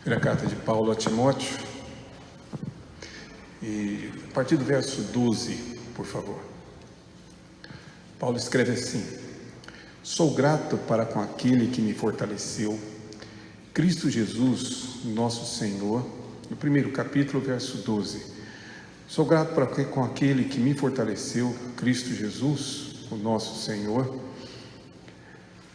Primeira carta de Paulo a Timóteo, e a partir do verso 12, por favor. Paulo escreve assim: sou grato para com aquele que me fortaleceu, Cristo Jesus, nosso Senhor. No primeiro capítulo, verso 12. Sou grato para com aquele que me fortaleceu, Cristo Jesus, o nosso Senhor,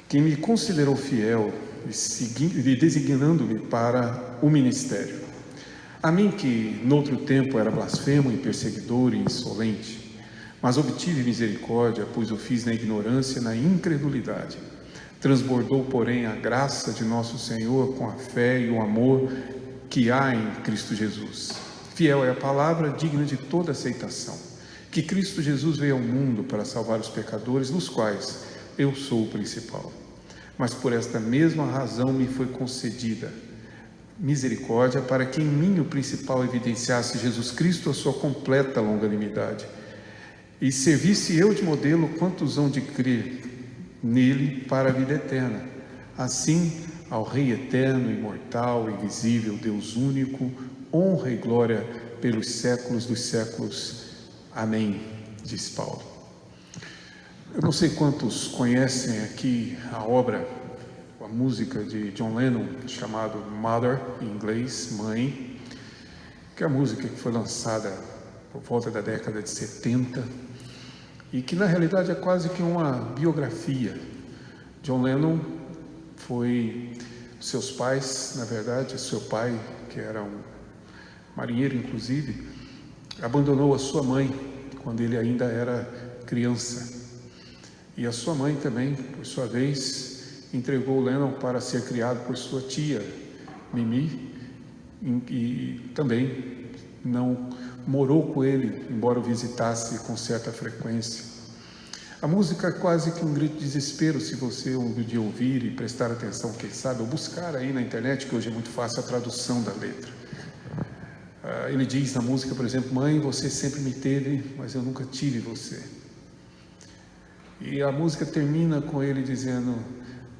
que me considerou fiel e designando-me para o ministério. A mim que, noutro tempo, era blasfemo e perseguidor e insolente, mas obtive misericórdia, pois o fiz na ignorância, na incredulidade. Transbordou, porém, a graça de nosso Senhor com a fé e o amor que há em Cristo Jesus. Fiel é a palavra, digna de toda aceitação, que Cristo Jesus veio ao mundo para salvar os pecadores, dos quais eu sou o principal. Mas por esta mesma razão me foi concedida misericórdia, para que em mim o principal evidenciasse Jesus Cristo a sua completa longanimidade, e servisse eu de modelo quantos hão de crer nele para a vida eterna. Assim, ao Rei eterno, imortal, invisível, Deus único, honra e glória pelos séculos dos séculos. Amém, diz Paulo. Eu não sei quantos conhecem aqui a obra, a música de John Lennon, chamado Mother, em inglês, Mãe, que é a música que foi lançada por volta da década de 70 e que na realidade é quase que uma biografia. John Lennon foi, seus pais, na verdade, seu pai, que era um marinheiro inclusive, abandonou a sua mãe quando ele ainda era criança. E a sua mãe também, por sua vez, entregou Lennon para ser criado por sua tia, Mimi, e também não morou com ele, embora o visitasse com certa frequência. A música é quase que um grito de desespero, se você um dia ouvir e prestar atenção, quem sabe, ou buscar aí na internet, que hoje é muito fácil a tradução da letra. Ele diz na música, por exemplo: mãe, você sempre me teve, mas eu nunca tive você. E a música termina com ele dizendo: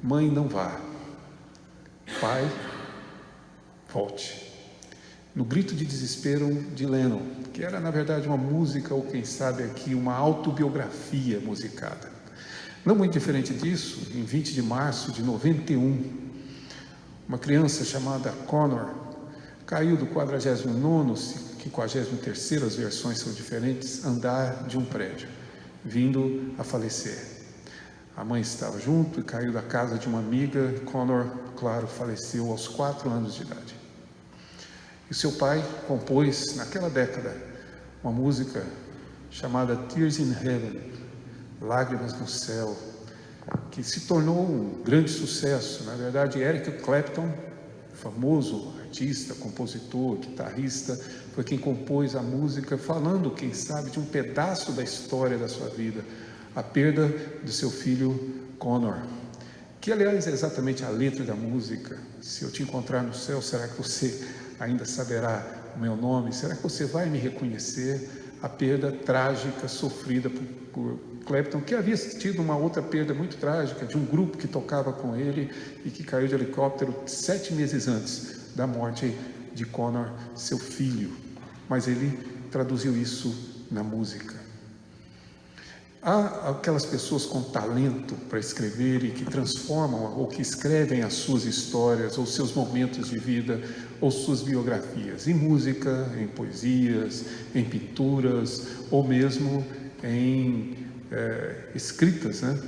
mãe, não vá, pai, volte. No grito de desespero de Lennon, que era na verdade uma música, ou quem sabe aqui, uma autobiografia musicada. Não muito diferente disso, em 20 de março de 91, uma criança chamada Connor caiu do 49º, 53º, as versões são diferentes, andar de um prédio, vindo a falecer. A mãe estava junto e caiu da casa de uma amiga. Connor, claro, faleceu aos 4 anos de idade. E seu pai compôs, naquela década, uma música chamada Tears in Heaven, Lágrimas no Céu, que se tornou um grande sucesso. Na verdade, Eric Clapton, famoso artista, compositor, guitarrista, foi quem compôs a música, falando, quem sabe, de um pedaço da história da sua vida, a perda do seu filho Connor, que aliás é exatamente a letra da música. Se eu te encontrar no céu, será que você ainda saberá o meu nome? Será que você vai me reconhecer? A perda trágica sofrida por Clapton, que havia tido uma outra perda muito trágica, de um grupo que tocava com ele e que caiu de helicóptero 7 meses antes da morte de Connor, seu filho. Mas ele traduziu isso na música. Há aquelas pessoas com talento para escrever e que transformam ou que escrevem as suas histórias, ou seus momentos de vida, ou suas biografias, em música, em poesias, em pinturas, ou mesmo em escritas, né?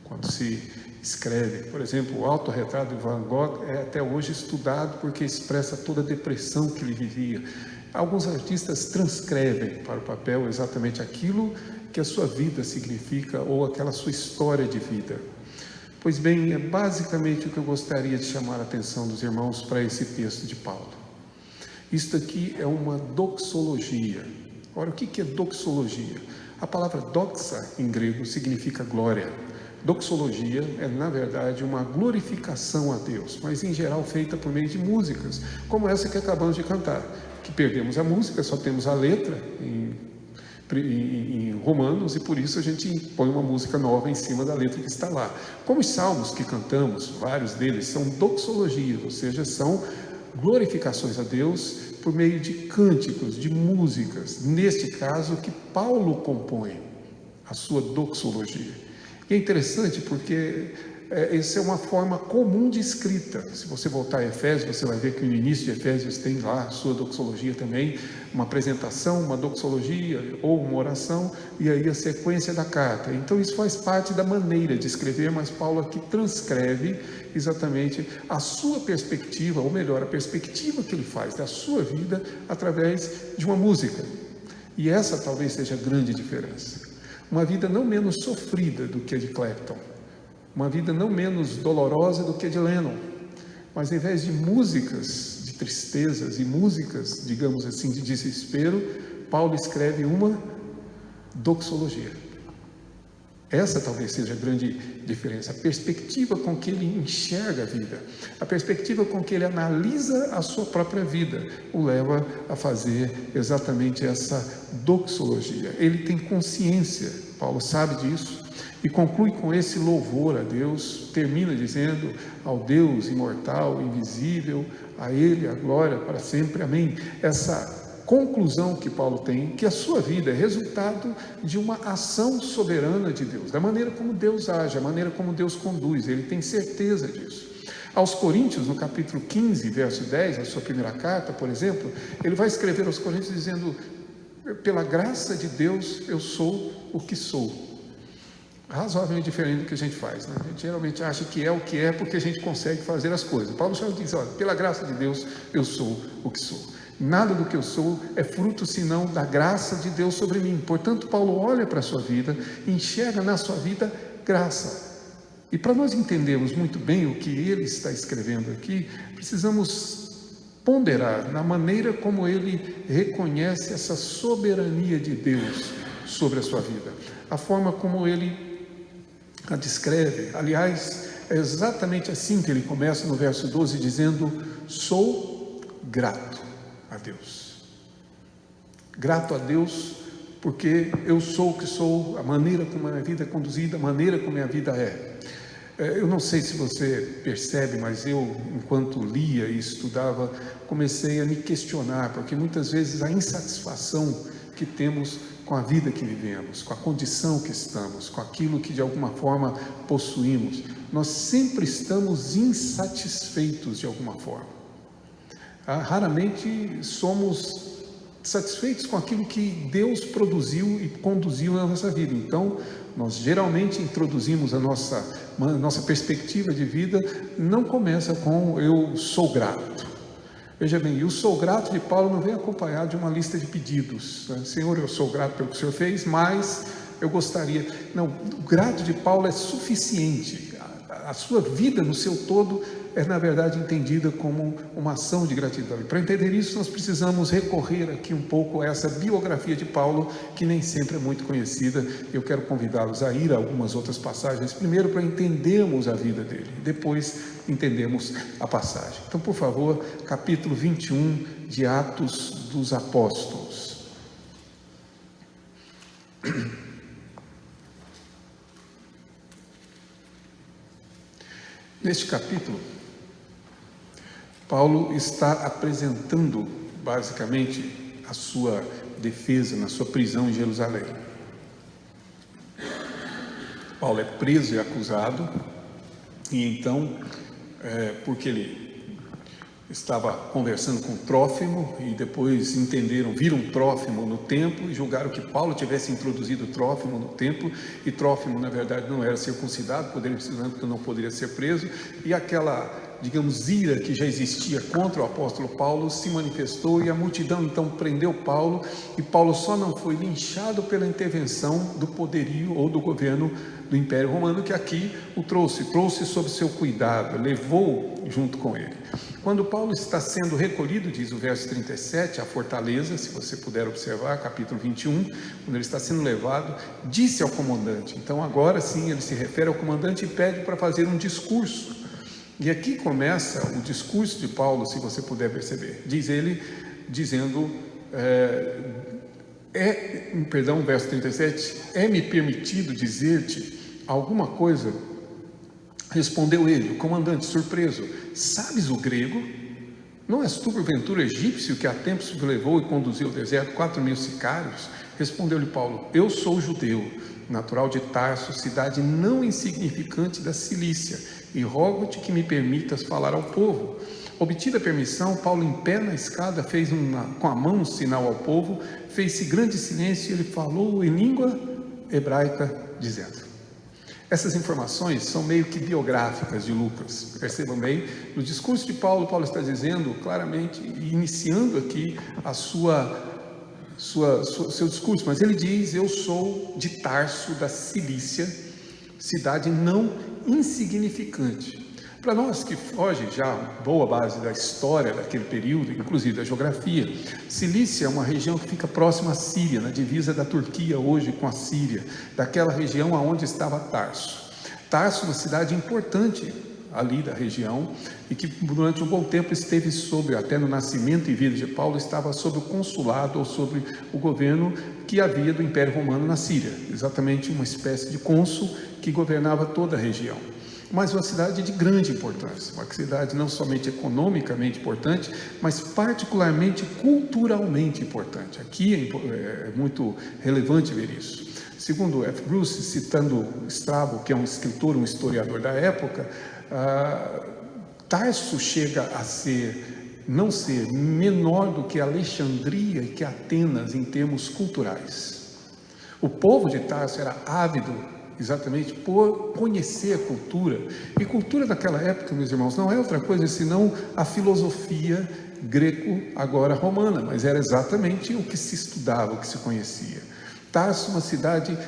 Quando se escreve, por exemplo, o autorretrato de Van Gogh é até hoje estudado porque expressa toda a depressão que ele vivia. Alguns artistas transcrevem para o papel exatamente aquilo que a sua vida significa, ou aquela sua história de vida. Pois bem, é basicamente o que eu gostaria de chamar a atenção dos irmãos para esse texto de Paulo. Isto aqui é uma doxologia. Ora, o que é doxologia? A palavra doxa, em grego, significa glória. Doxologia é, na verdade, uma glorificação a Deus, mas em geral feita por meio de músicas, como essa que acabamos de cantar, que perdemos a música, só temos a letra em Romanos, e por isso a gente põe uma música nova em cima da letra que está lá. Como os salmos que cantamos, vários deles são doxologias, ou seja, são glorificações a Deus por meio de cânticos, de músicas, neste caso que Paulo compõe a sua doxologia. E é interessante porque essa é uma forma comum de escrita. Se você voltar a Efésios, você vai ver que no início de Efésios tem lá a sua doxologia também, uma apresentação, uma doxologia ou uma oração, e aí a sequência da carta. Então isso faz parte da maneira de escrever, mas Paulo aqui transcreve exatamente a sua perspectiva, ou melhor, a perspectiva que ele faz da sua vida através de uma música. E essa talvez seja a grande diferença. Uma vida não menos sofrida do que a de Clapton, uma vida não menos dolorosa do que a de Lennon, mas ao invés de músicas de tristezas e músicas, digamos assim, de desespero, Paulo escreve uma doxologia. Essa talvez seja a grande diferença, a perspectiva com que ele enxerga a vida, a perspectiva com que ele analisa a sua própria vida, o leva a fazer exatamente essa doxologia. Ele tem consciência, Paulo sabe disso, e conclui com esse louvor a Deus, termina dizendo: ao Deus imortal, invisível, a Ele a glória para sempre, amém. Essa conclusão que Paulo tem, que a sua vida é resultado de uma ação soberana de Deus, da maneira como Deus age, a maneira como Deus conduz, ele tem certeza disso. Aos Coríntios, no capítulo 15, verso 10, a sua primeira carta, por exemplo, ele vai escrever aos Coríntios dizendo: pela graça de Deus eu sou o que sou. Razoavelmente diferente do que a gente faz, né? A gente geralmente acha que é o que é porque a gente consegue fazer as coisas. Paulo já diz: olha, pela graça de Deus eu sou o que sou. Nada do que eu sou é fruto senão da graça de Deus sobre mim. Portanto, Paulo olha para a sua vida, enxerga na sua vida graça. E para nós entendermos muito bem o que ele está escrevendo aqui, precisamos ponderar na maneira como ele reconhece essa soberania de Deus sobre a sua vida, a forma como ele a descreve. Aliás, é exatamente assim que ele começa no verso 12, dizendo: sou grato a Deus. Grato a Deus porque eu sou o que sou, a maneira como a minha vida é conduzida, a maneira como a minha vida é. Eu não sei se você percebe, mas eu, enquanto lia e estudava, comecei a me questionar, porque muitas vezes a insatisfação que temos com a vida que vivemos, com a condição que estamos, com aquilo que de alguma forma possuímos, nós sempre estamos insatisfeitos de alguma forma. Raramente somos satisfeitos com aquilo que Deus produziu e conduziu na nossa vida. Então, nós geralmente introduzimos a nossa perspectiva de vida, não começa com eu sou grato. Veja bem, e o sou grato de Paulo não vem acompanhado de uma lista de pedidos. Senhor, eu sou grato pelo que o Senhor fez, mas eu gostaria... Não, o grato de Paulo é suficiente. A sua vida no seu todo é, na verdade, entendida como uma ação de gratidão. E para entender isso, nós precisamos recorrer aqui um pouco a essa biografia de Paulo, que nem sempre é muito conhecida. Eu quero convidá-los a ir a algumas outras passagens, primeiro para entendermos a vida dele, depois entendemos a passagem. Então, por favor, capítulo 21 de Atos dos Apóstolos. Neste capítulo, Paulo está apresentando basicamente a sua defesa na sua prisão em Jerusalém. Paulo é preso e acusado, e então, porque ele estava conversando com Trófimo, e depois viram Trófimo no templo e julgaram que Paulo tivesse introduzido Trófimo no templo, e Trófimo na verdade não era circuncidado, porque não poderia ser preso, e aquela, digamos, ira que já existia contra o apóstolo Paulo se manifestou, e a multidão então prendeu Paulo, e Paulo só não foi linchado pela intervenção do poderio ou do governo do Império Romano, que aqui o trouxe sob seu cuidado, levou junto com ele. Quando Paulo está sendo recolhido, diz o verso 37, à fortaleza, se você puder observar, capítulo 21, quando ele está sendo levado, disse ao comandante. Então agora sim ele se refere ao comandante e pede para fazer um discurso. E aqui começa o discurso de Paulo, se você puder perceber. Diz ele, dizendo, verso 37, é-me permitido dizer-te alguma coisa? Respondeu ele, o comandante, surpreso, sabes o grego? Não és tu, porventura, egípcio, que há tempos levou e conduziu ao deserto 4.000 sicários? Respondeu-lhe Paulo: eu sou judeu, natural de Tarso, cidade não insignificante da Cilícia, e rogo-te que me permitas falar ao povo. Obtida a permissão, Paulo, em pé na escada, fez com a mão um sinal ao povo, fez-se grande silêncio e ele falou em língua hebraica, dizendo... Essas informações são meio que biográficas de Lucas, percebam bem. No discurso de Paulo, Paulo está dizendo claramente, iniciando aqui seu discurso, mas ele diz: eu sou de Tarso da Cilícia, cidade não insignificante. Para nós que foge já boa base da história daquele período, inclusive da geografia, Cilícia é uma região que fica próxima à Síria, na divisa da Turquia hoje com a Síria, daquela região aonde estava Tarso. Tarso, uma cidade importante ali da região, e que durante um bom tempo esteve sobre, até no nascimento e vida de Paulo, estava sob o consulado ou sobre o governo que havia do Império Romano na Síria, exatamente uma espécie de cônsul que governava toda a região. Mas uma cidade de grande importância, uma cidade não somente economicamente importante, mas particularmente culturalmente importante. Aqui é muito relevante ver isso. Segundo F. Bruce, citando Strabo, que é um escritor, um historiador da época, Tarso chega a não ser menor do que Alexandria e que Atenas em termos culturais. O povo de Tarso era ávido exatamente por conhecer a cultura, e cultura daquela época, meus irmãos, não é outra coisa senão a filosofia greco, agora romana, mas era exatamente o que se estudava, o que se conhecia. Tarso, uma cidade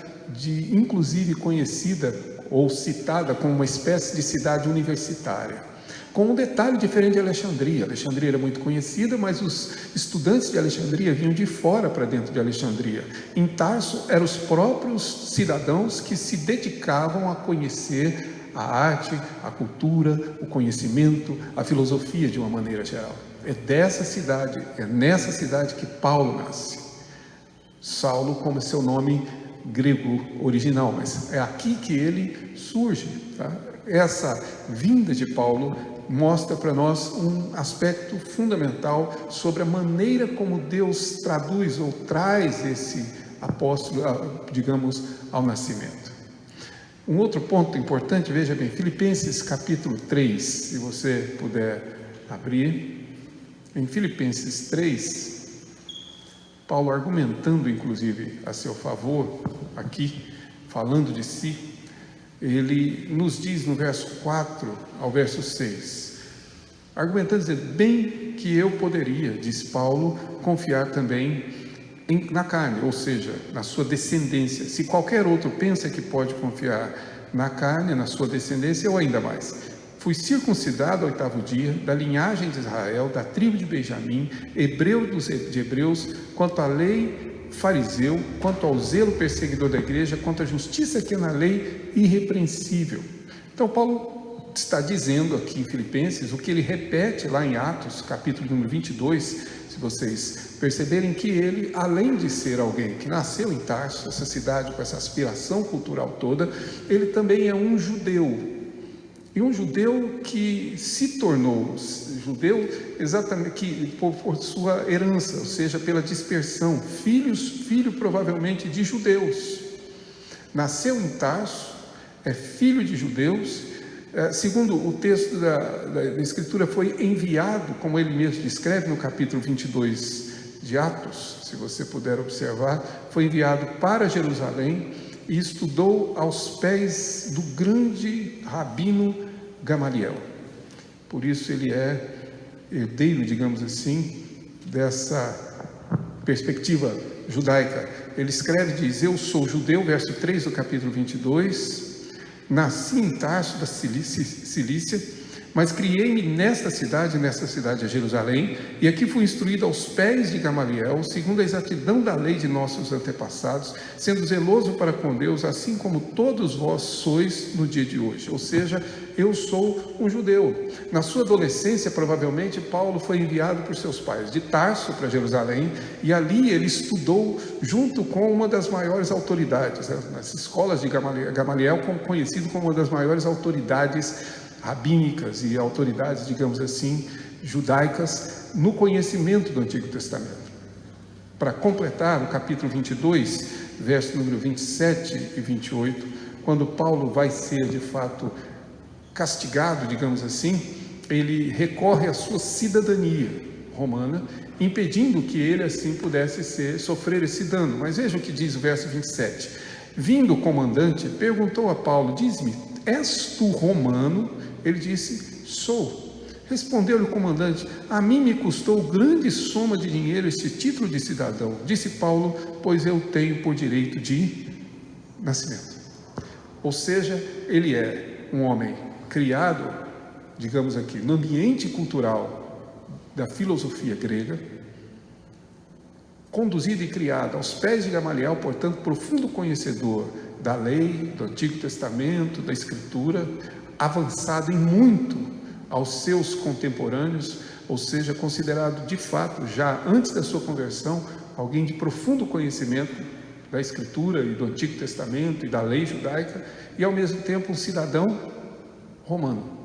inclusive conhecida ou citada como uma espécie de cidade universitária, com um detalhe diferente de Alexandria. Alexandria era muito conhecida, mas os estudantes de Alexandria vinham de fora para dentro de Alexandria. Em Tarso, eram os próprios cidadãos que se dedicavam a conhecer a arte, a cultura, o conhecimento, a filosofia de uma maneira geral. É nessa cidade que Paulo nasce. Saulo como seu nome grego original, mas é aqui que ele surge, tá? Essa vinda de Paulo mostra para nós um aspecto fundamental sobre a maneira como Deus traduz ou traz esse apóstolo, digamos, ao nascimento. Um outro ponto importante, veja bem, Filipenses capítulo 3, se você puder abrir. Em Filipenses 3, Paulo argumentando inclusive a seu favor, aqui, falando de si, ele nos diz no verso 4 ao verso 6, argumentando, dizendo: bem que eu poderia, diz Paulo, confiar também na carne, ou seja, na sua descendência. Se qualquer outro pensa que pode confiar na carne, na sua descendência, eu ainda mais. Fui circuncidado ao 8º dia, da linhagem de Israel, da tribo de Benjamim, hebreu de hebreus, quanto à lei fariseu, quanto ao zelo perseguidor da igreja, quanto à justiça que é na lei, irrepreensível. Então Paulo está dizendo aqui em Filipenses o que ele repete lá em Atos, capítulo número 22, se vocês perceberem, que ele, além de ser alguém que nasceu em Tarso, essa cidade com essa aspiração cultural toda, ele também é um judeu. E um judeu que se tornou judeu exatamente por sua herança, ou seja, pela dispersão, filho provavelmente de judeus. Nasceu em Tarso, é filho de judeus, segundo o texto da Escritura, foi enviado, como ele mesmo descreve no capítulo 22 de Atos, se você puder observar, foi enviado para Jerusalém e estudou aos pés do grande rabino Gamaliel. Por isso ele é herdeiro, digamos assim, dessa perspectiva judaica. Ele escreve, diz: eu sou judeu, verso 3 do capítulo 22, nasci em Tarso da Cilícia, mas criei-me nesta cidade é Jerusalém, e aqui fui instruído aos pés de Gamaliel, segundo a exatidão da lei de nossos antepassados, sendo zeloso para com Deus, assim como todos vós sois no dia de hoje. Ou seja, eu sou um judeu. Na sua adolescência, provavelmente, Paulo foi enviado por seus pais de Tarso para Jerusalém, e ali ele estudou junto com uma das maiores autoridades, nas escolas de Gamaliel, conhecido como uma das maiores autoridades rabínicas e autoridades, digamos assim, judaicas no conhecimento do Antigo Testamento. Para completar, no capítulo 22, verso número 27 e 28, quando Paulo vai ser de fato castigado, digamos assim, ele recorre à sua cidadania romana, impedindo que ele assim pudesse sofrer esse dano. Mas veja o que diz o verso 27. Vindo o comandante, perguntou a Paulo: diz-me, és tu romano? Ele disse: sou. Respondeu-lhe o comandante: a mim me custou grande soma de dinheiro este título de cidadão. Disse Paulo: pois eu tenho por direito de nascimento. Ou seja, ele é um homem criado, digamos aqui, no ambiente cultural da filosofia grega, conduzido e criado aos pés de Gamaliel, portanto, profundo conhecedor da lei, do Antigo Testamento, da Escritura, avançado em muito aos seus contemporâneos, ou seja, considerado de fato, já antes da sua conversão, alguém de profundo conhecimento da Escritura e do Antigo Testamento e da lei judaica, e ao mesmo tempo um cidadão romano.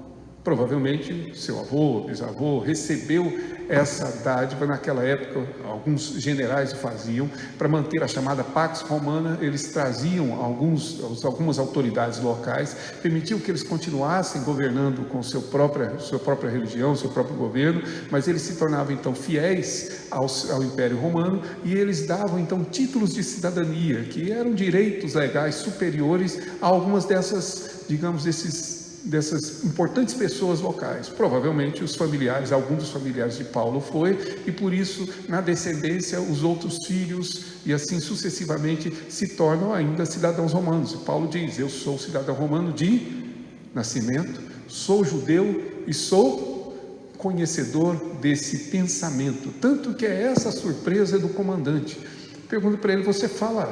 Provavelmente seu avô, bisavô, recebeu essa dádiva. Naquela época, alguns generais o faziam, para manter a chamada Pax Romana. Eles traziam algumas autoridades locais, permitiam que eles continuassem governando com sua própria religião, seu próprio governo, mas eles se tornavam então fiéis ao Império Romano, e eles davam então títulos de cidadania, que eram direitos legais superiores a algumas dessas, digamos, dessas importantes pessoas locais. Provavelmente os familiares, alguns dos familiares de Paulo foi, e por isso na descendência os outros filhos e assim sucessivamente se tornam ainda cidadãos romanos. E Paulo diz: eu sou cidadão romano de nascimento, sou judeu e sou conhecedor desse pensamento. Tanto que é essa a surpresa do comandante. Pergunta para ele: você fala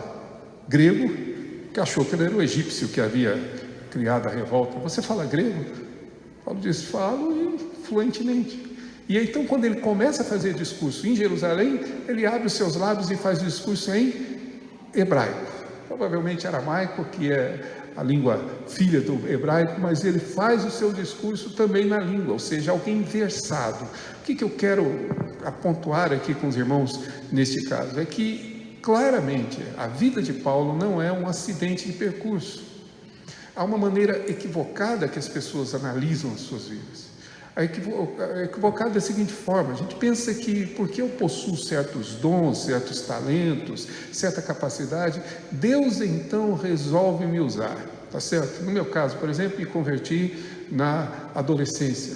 grego? Que achou que ele era o egípcio que havia criado a revolta. Você fala grego? Paulo diz: falo, e fluentemente. E então, quando ele começa a fazer discurso em Jerusalém, ele abre os seus lábios e faz o discurso em hebraico, provavelmente aramaico, que é a língua filha do hebraico, mas ele faz o seu discurso também na língua, ou seja, alguém versado. O que eu quero apontar aqui com os irmãos neste caso é que, claramente, a vida de Paulo não é um acidente de percurso. Há uma maneira equivocada que as pessoas analisam as suas vidas. A equivocada da seguinte forma: a gente pensa que porque eu possuo certos dons, certos talentos, certa capacidade, Deus então resolve me usar, tá certo? No meu caso, por exemplo, me converti na adolescência.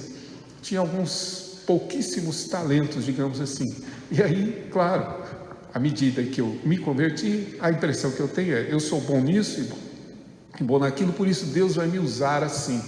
Tinha alguns pouquíssimos talentos, digamos assim. E aí, claro, à medida que eu me converti, a impressão que eu tenho é: eu sou bom nisso e bom naquilo, por isso Deus vai me usar assim.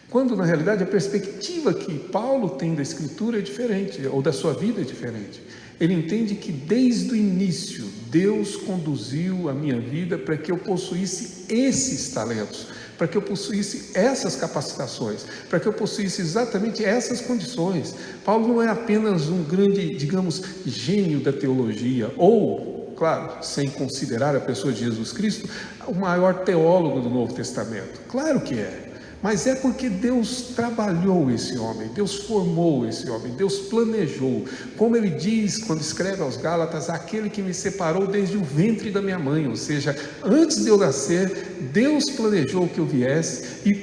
Quando na realidade a perspectiva que Paulo tem da Escritura é diferente, ou da sua vida é diferente. Ele entende que desde o início Deus conduziu a minha vida para que eu possuísse esses talentos, para que eu possuísse essas capacitações, para que eu possuísse exatamente essas condições. Paulo não é apenas um grande, digamos, gênio da teologia, ou, claro, sem considerar a pessoa de Jesus Cristo, o maior teólogo do Novo Testamento. Claro que é. Mas é porque Deus trabalhou esse homem, Deus formou esse homem, Deus planejou. Como ele diz quando escreve aos Gálatas: aquele que me separou desde o ventre da minha mãe. Ou seja, antes de eu nascer, Deus planejou que eu viesse, e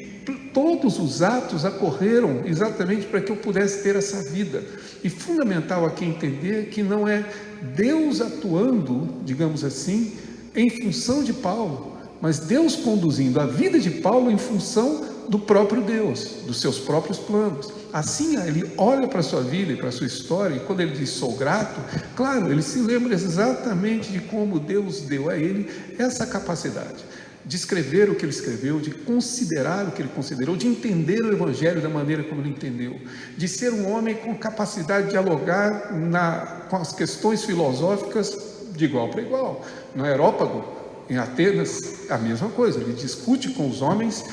todos os atos ocorreram exatamente para que eu pudesse ter essa vida. E fundamental aqui entender que não é Deus atuando, digamos assim, em função de Paulo, mas Deus conduzindo a vida de Paulo em função do próprio Deus, dos seus próprios planos. Assim, ele olha para a sua vida e para a sua história, e quando ele diz sou grato, claro, ele se lembra exatamente de como Deus deu a ele essa capacidade de escrever o que ele escreveu, de considerar o que ele considerou, de entender o Evangelho da maneira como ele entendeu, de ser um homem com capacidade de dialogar com as questões filosóficas de igual para igual. No Areópago, em Atenas, a mesma coisa, ele discute com os homens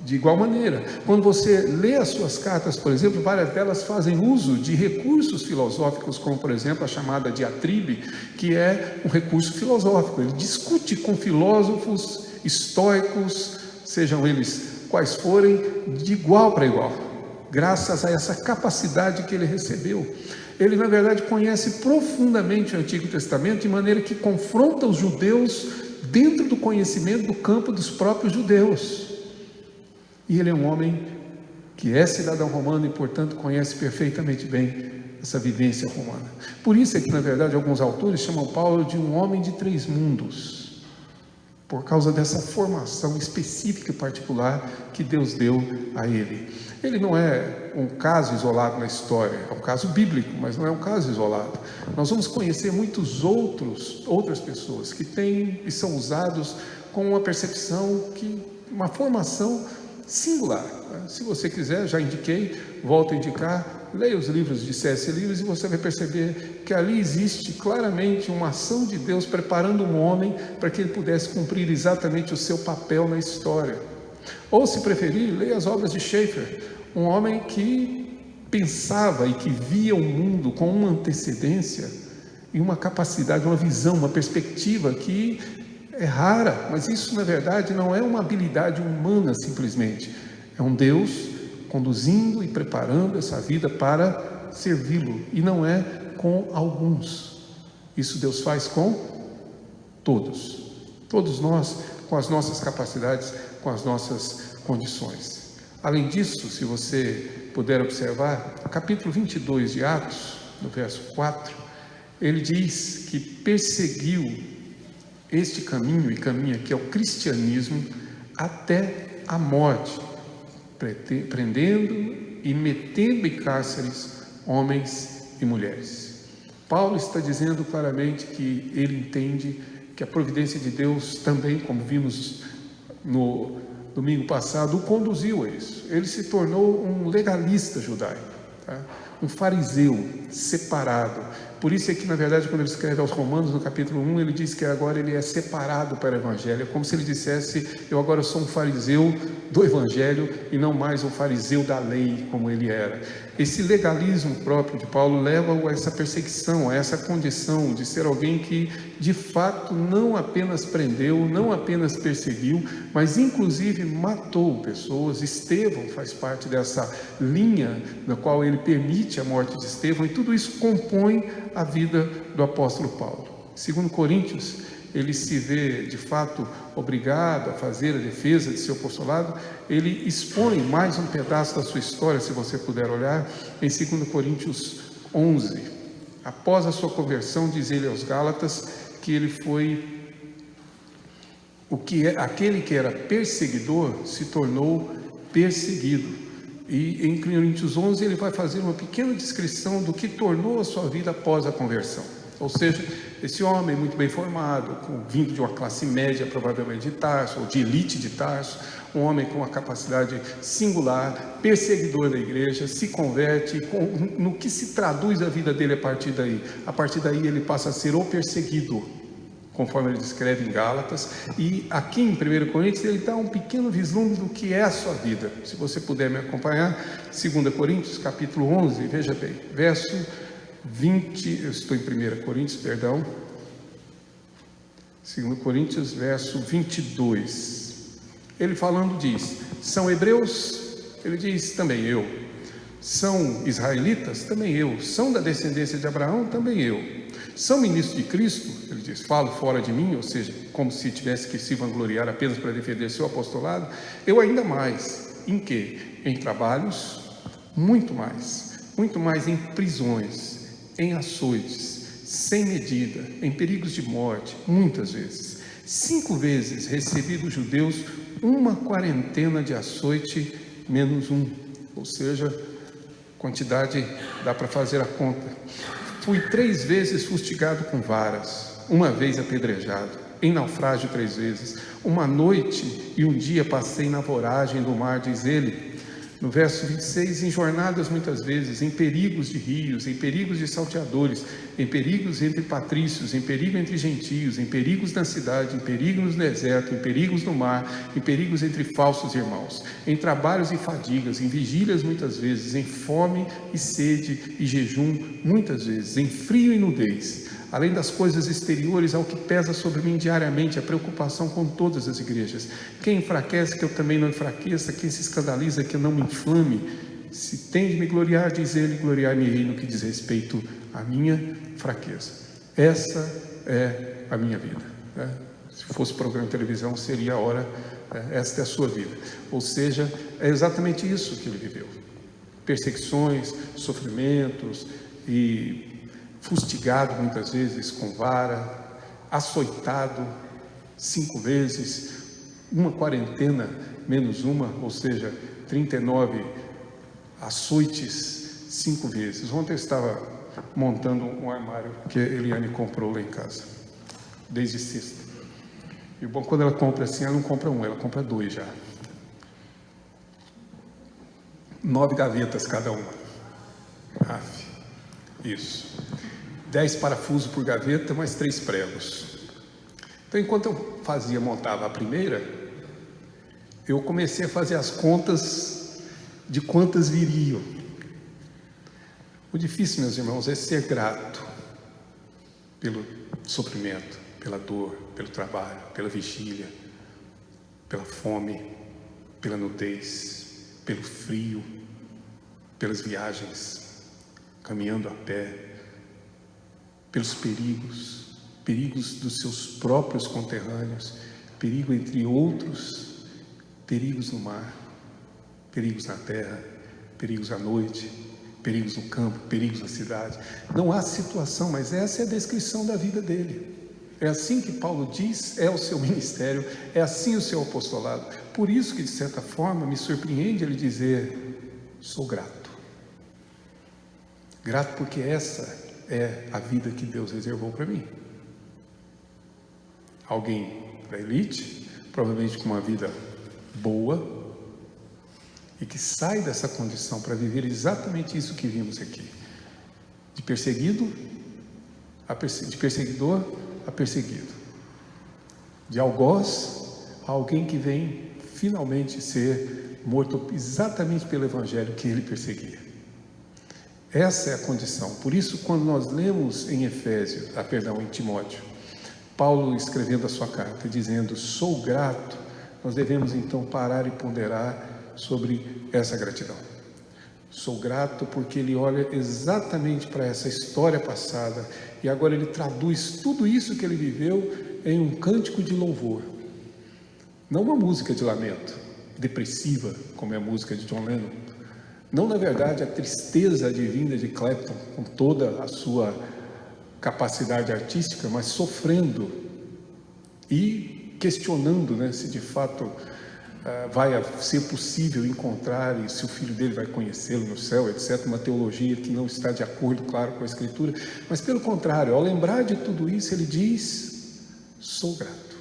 de igual maneira. Quando você lê as suas cartas, por exemplo, várias delas fazem uso de recursos filosóficos, como por exemplo a chamada diatribe, que é um recurso filosófico. Ele discute com filósofos estoicos, sejam eles quais forem, de igual para igual. graças a essa capacidade que ele recebeu. Ele, na verdade, conhece profundamente o Antigo Testamento, de maneira que confronta os judeus dentro do conhecimento do campo dos próprios judeus. E ele é um homem que é cidadão romano e, portanto, conhece perfeitamente bem essa vivência romana. Por isso é que, na verdade, alguns autores chamam Paulo de um homem de 3 mundos, por causa dessa formação específica e particular que Deus deu a ele. Ele não é um caso isolado na história, é um caso bíblico, mas não é um caso isolado. Nós vamos conhecer outras pessoas que têm e são usados com uma percepção, uma formação singular. Se você quiser, já indiquei, volto a indicar, leia os livros de C.S. Lewis e você vai perceber que ali existe claramente uma ação de Deus preparando um homem para que ele pudesse cumprir exatamente o seu papel na história. Ou, se preferir, leia as obras de Schaeffer, um homem que pensava e que via o mundo com uma antecedência e uma capacidade, uma visão, uma perspectiva que é rara, mas isso, na verdade, não é uma habilidade humana simplesmente. É um Deus conduzindo e preparando essa vida para servi-lo, e não é com alguns. Isso Deus faz com todos nós, com as nossas capacidades, com as nossas condições. Além disso, se você puder observar, capítulo 22 de Atos, no verso 4, ele diz que perseguiu este caminho, e caminha que é o cristianismo, até a morte, prendendo e metendo em cárceres homens e mulheres. Paulo está dizendo claramente que ele entende que a providência de Deus também, como vimos no domingo passado, o conduziu a isso. Ele se tornou um legalista judaico, um fariseu separado. Por isso é que, na verdade, quando ele escreve aos Romanos, no capítulo 1, ele diz que agora ele é separado para o Evangelho. É como se ele dissesse: eu agora sou um fariseu do Evangelho e não mais um fariseu da lei, como ele era. Esse legalismo próprio de Paulo leva-o a essa perseguição, a essa condição de ser alguém que, de fato, não apenas prendeu, não apenas perseguiu, mas inclusive matou pessoas. Estevão faz parte dessa linha na qual ele permite a morte de Estevão, e tudo isso compõe a vida do apóstolo Paulo. Segundo Coríntios, ele se vê de fato obrigado a fazer a defesa de seu apostolado. Ele expõe mais um pedaço da sua história, se você puder olhar, em 2 Coríntios 11. Após a sua conversão, diz ele aos Gálatas que ele foi aquele que era perseguidor se tornou perseguido. E em Coríntios 11 ele vai fazer uma pequena descrição do que tornou a sua vida após a conversão. Ou seja, esse homem muito bem formado, vindo de uma classe média, provavelmente de Tarso, ou de elite de Tarso, um homem com uma capacidade singular, perseguidor da igreja, se converte. No que se traduz a vida dele a partir daí? A partir daí ele passa a ser o perseguido, conforme ele descreve em Gálatas. E aqui em 1 Coríntios ele dá um pequeno vislumbre do que é a sua vida. Se você puder me acompanhar, 2 Coríntios capítulo 11, veja bem, verso 20, eu estou em 1 Coríntios, perdão, 2 Coríntios, verso 22, ele falando diz: são hebreus? Ele diz: também eu. São israelitas? Também eu. São da descendência de Abraão? Também eu. São ministros de Cristo? Ele diz: falo fora de mim, ou seja, como se tivesse que se vangloriar apenas para defender seu apostolado. Eu ainda mais. Em quê? Em trabalhos, muito mais em prisões, em açoites, sem medida, em perigos de morte, muitas vezes. 5 vezes recebi dos judeus uma quarentena de açoite menos um, ou seja, quantidade dá para fazer a conta. Fui 3 vezes fustigado com varas, uma vez apedrejado, em naufrágio 3 vezes, uma noite e um dia passei na voragem do mar, diz ele. No verso 26, em jornadas muitas vezes, em perigos de rios, em perigos de salteadores, em perigos entre patrícios, em perigo entre gentios, em perigos na cidade, em perigos no deserto, em perigos no mar, em perigos entre falsos irmãos, em trabalhos e fadigas, em vigílias muitas vezes, em fome e sede e jejum muitas vezes, em frio e nudez. Além das coisas exteriores, ao que pesa sobre mim diariamente, a preocupação com todas as igrejas. Quem enfraquece, que eu também não enfraqueça. Quem se escandaliza, que eu não me inflame. se tem de me gloriar, diz ele, gloriar-me-ei no que diz respeito à minha fraqueza. Essa é a minha vida, né? Se fosse programa de televisão, seria a hora, esta é a sua vida. Ou seja, é exatamente isso que ele viveu. Perseguições, sofrimentos, e fustigado muitas vezes com vara, açoitado 5 vezes, uma quarentena menos uma, ou seja, 39 açoites 5 vezes. Ontem eu estava montando um armário que a Eliane comprou lá em casa, desde sexta. E bom, quando ela compra assim, ela não compra um, ela compra 2 já. 9 gavetas cada uma. Isso. 10 parafusos por gaveta, mais 3 pregos. Então, enquanto eu montava a primeira, eu comecei a fazer as contas de quantas viriam. O difícil, meus irmãos, é ser grato pelo sofrimento, pela dor, pelo trabalho, pela vigília, pela fome, pela nudez, pelo frio, pelas viagens, caminhando a pé, pelos perigos dos seus próprios conterrâneos, perigo entre outros, perigos no mar, perigos na terra, perigos à noite, perigos no campo, perigos na cidade. Não há situação, mas essa é a descrição da vida dele. É assim que Paulo diz, é o seu ministério, é assim o seu apostolado. Por isso que, de certa forma, me surpreende ele dizer, sou grato. Grato porque essa é a vida que Deus reservou para mim. Alguém da elite, provavelmente com uma vida boa, e que sai dessa condição para viver exatamente isso que vimos aqui. De perseguido, de perseguidor a perseguido. De algoz a alguém que vem finalmente ser morto exatamente pelo evangelho que ele perseguia. Essa é a condição. Por isso, quando nós lemos em em Timóteo, Paulo escrevendo a sua carta, dizendo, sou grato, nós devemos então parar e ponderar sobre essa gratidão. Sou grato porque ele olha exatamente para essa história passada e agora ele traduz tudo isso que ele viveu em um cântico de louvor. Não uma música de lamento, depressiva, como é a música de John Lennon. Não, na verdade, a tristeza advinda de Clapton, com toda a sua capacidade artística, mas sofrendo e questionando, né, se de fato vai ser possível encontrar e se o filho dele vai conhecê-lo no céu, etc. Uma teologia que não está de acordo, claro, com a Escritura. Mas, pelo contrário, ao lembrar de tudo isso, ele diz, sou grato.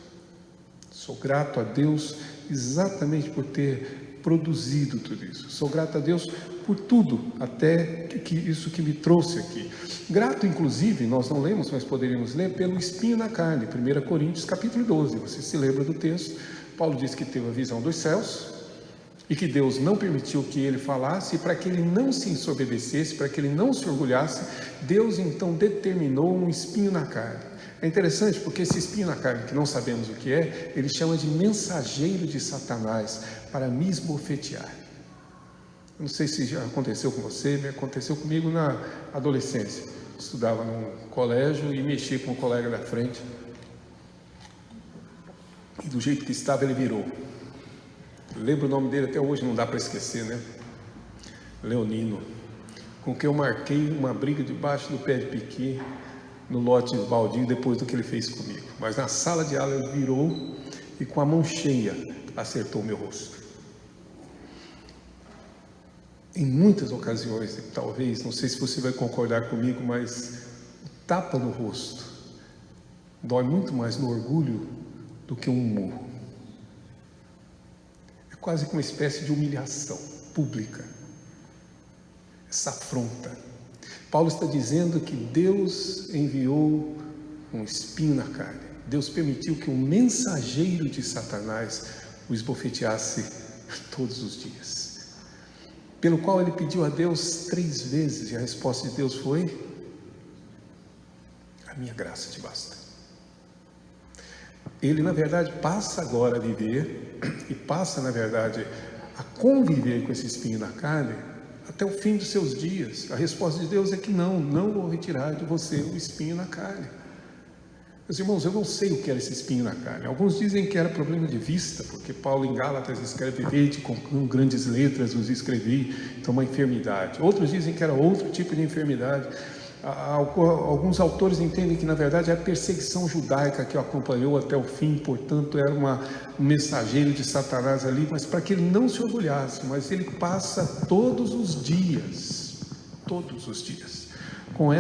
Sou grato a Deus exatamente por ter produzido tudo isso. Sou grato a Deus por tudo, até isso que me trouxe aqui. Grato, inclusive, nós não lemos, mas poderíamos ler, pelo espinho na carne, 1 Coríntios capítulo 12, você se lembra do texto. Paulo disse que teve a visão dos céus e que Deus não permitiu que ele falasse, e para que ele não se ensoberbecesse, para que ele não se orgulhasse, Deus então determinou um espinho na carne. É interessante porque esse espinho na carne, que não sabemos o que é, ele chama de mensageiro de Satanás para me esbofetear. Não sei se já aconteceu com você, me aconteceu comigo na adolescência. Estudava num colégio e mexia com um colega da frente. E do jeito que estava, ele virou. Lembro o nome dele até hoje, não dá para esquecer, né? Leonino, com quem eu marquei uma briga debaixo do pé de piqui, no lote baldio, depois do que ele fez comigo. Mas na sala de aula ele virou e com a mão cheia acertou o meu rosto. Em muitas ocasiões, talvez, não sei se você vai concordar comigo, mas o tapa no rosto dói muito mais no orgulho do que um murro. É quase que uma espécie de humilhação pública, essa afronta. Paulo está dizendo que Deus enviou um espinho na carne. Deus permitiu que um mensageiro de Satanás o esbofeteasse todos os dias, pelo qual ele pediu a Deus 3 vezes, e a resposta de Deus foi: a minha graça te basta. Ele, na verdade, passa agora a viver, e passa, na verdade, a conviver com esse espinho na carne, até o fim dos seus dias. A resposta de Deus é que não vou retirar de você o espinho na carne. Meus irmãos, eu não sei o que era esse espinho na carne. Alguns dizem que era problema de vista, porque Paulo em Gálatas escreve: vede com grandes letras os escrevi, então uma enfermidade. Outros dizem que era outro tipo de enfermidade. Alguns autores entendem que na verdade é a perseguição judaica que o acompanhou até o fim, portanto era um mensageiro de Satanás ali, mas para que ele não se orgulhasse. Mas ele passa todos os dias, com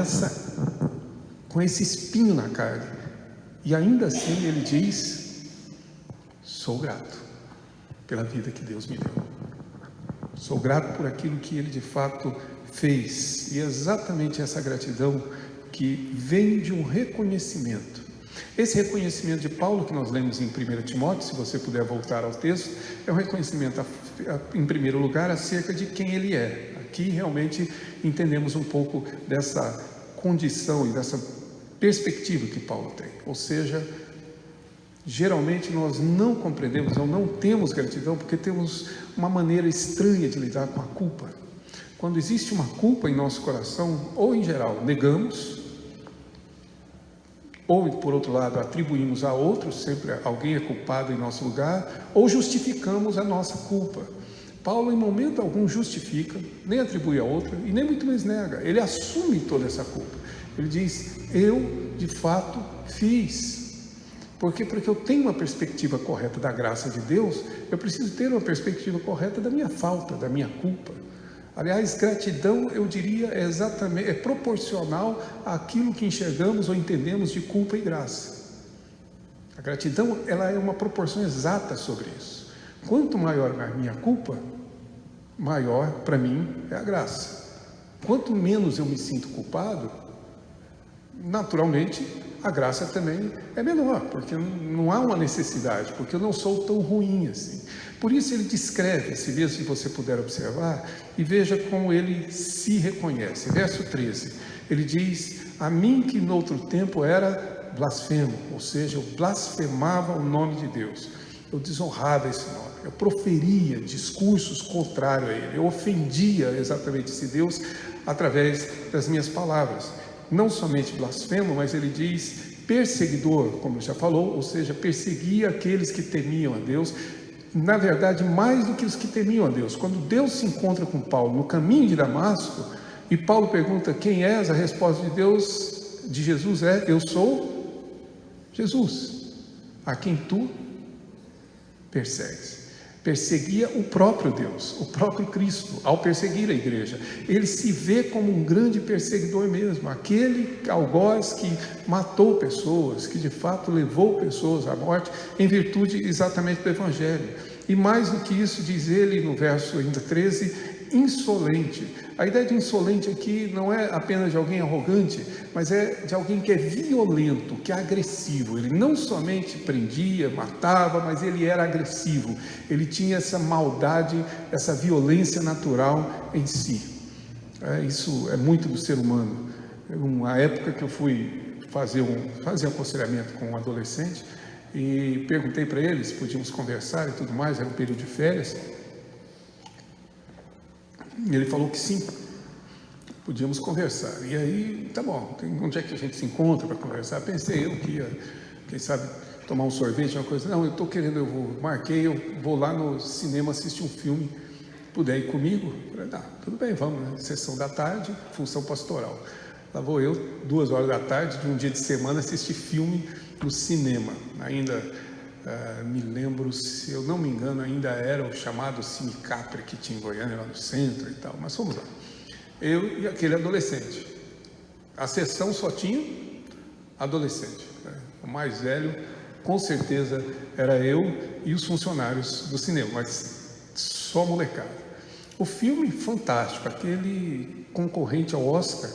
esse espinho na carne. E ainda assim ele diz: sou grato pela vida que Deus me deu, sou grato por aquilo que Ele de fato fez. E é exatamente essa gratidão que vem de um reconhecimento. Esse reconhecimento de Paulo que nós lemos em 1 Timóteo, se você puder voltar ao texto, é um reconhecimento em primeiro lugar acerca de quem ele é. Aqui realmente entendemos um pouco dessa condição e dessa perspectiva que Paulo tem. Ou seja, geralmente nós não compreendemos ou não temos gratidão porque temos uma maneira estranha de lidar com a culpa. Quando existe uma culpa em nosso coração, ou em geral negamos, ou por outro lado atribuímos a outros, sempre alguém é culpado em nosso lugar, ou justificamos a nossa culpa. Paulo em momento algum justifica, nem atribui a outro e nem muito menos nega. Ele assume toda essa culpa. Ele diz: eu de fato fiz. Porque eu tenho uma perspectiva correta da graça de Deus, eu preciso ter uma perspectiva correta da minha falta, da minha culpa. Aliás, gratidão, eu diria, é proporcional àquilo que enxergamos ou entendemos de culpa e graça. A gratidão, ela é uma proporção exata sobre isso. Quanto maior a minha culpa, maior para mim é a graça. Quanto menos eu me sinto culpado, naturalmente a graça também é menor, porque não há uma necessidade, porque eu não sou tão ruim assim. Por isso ele descreve esse mesmo, se você puder observar, e veja como ele se reconhece. Verso 13, ele diz: a mim que noutro tempo era blasfemo, ou seja, eu blasfemava o nome de Deus, eu desonrava esse nome, eu proferia discursos contrários a ele, eu ofendia exatamente esse Deus através das minhas palavras. Não somente blasfemo, mas ele diz perseguidor, como já falou, ou seja, perseguia aqueles que temiam a Deus. Na verdade, mais do que os que temiam a Deus. Quando Deus se encontra com Paulo no caminho de Damasco, e Paulo pergunta: quem és? A resposta de Deus, de Jesus é: eu sou Jesus, a quem tu persegues. Perseguia o próprio Deus, o próprio Cristo, ao perseguir a igreja. Ele se vê como um grande perseguidor mesmo, aquele algoz que matou pessoas, que de fato levou pessoas à morte em virtude exatamente do Evangelho. E mais do que isso, diz ele no verso ainda 13, insolente. A ideia de insolente aqui não é apenas de alguém arrogante, mas é de alguém que é violento, que é agressivo. Ele não somente prendia, matava, mas ele era agressivo. Ele tinha essa maldade, essa violência natural em si. Isso é muito do ser humano. Uma época que eu fui fazer aconselhamento com um adolescente e perguntei para ele se podíamos conversar e tudo mais, era um período de férias. E ele falou que sim, podíamos conversar. E aí, tá bom, onde é que a gente se encontra para conversar? Pensei eu que ia, quem sabe, tomar um sorvete, uma coisa. Não, eu estou querendo, eu vou lá no cinema assistir um filme, puder ir comigo? Falei: tá, tudo bem, vamos, né? Sessão da tarde, função pastoral. Lá vou eu, 2 horas da tarde, de um dia de semana, assistir filme no cinema. Ainda... me lembro, se eu não me engano, ainda era o chamado Cine Capri que tinha em Goiânia, lá no centro e tal, mas fomos lá, eu e aquele adolescente. A sessão só tinha adolescente, né? O mais velho com certeza era eu e os funcionários do cinema, mas só molecada. O filme fantástico, aquele concorrente ao Oscar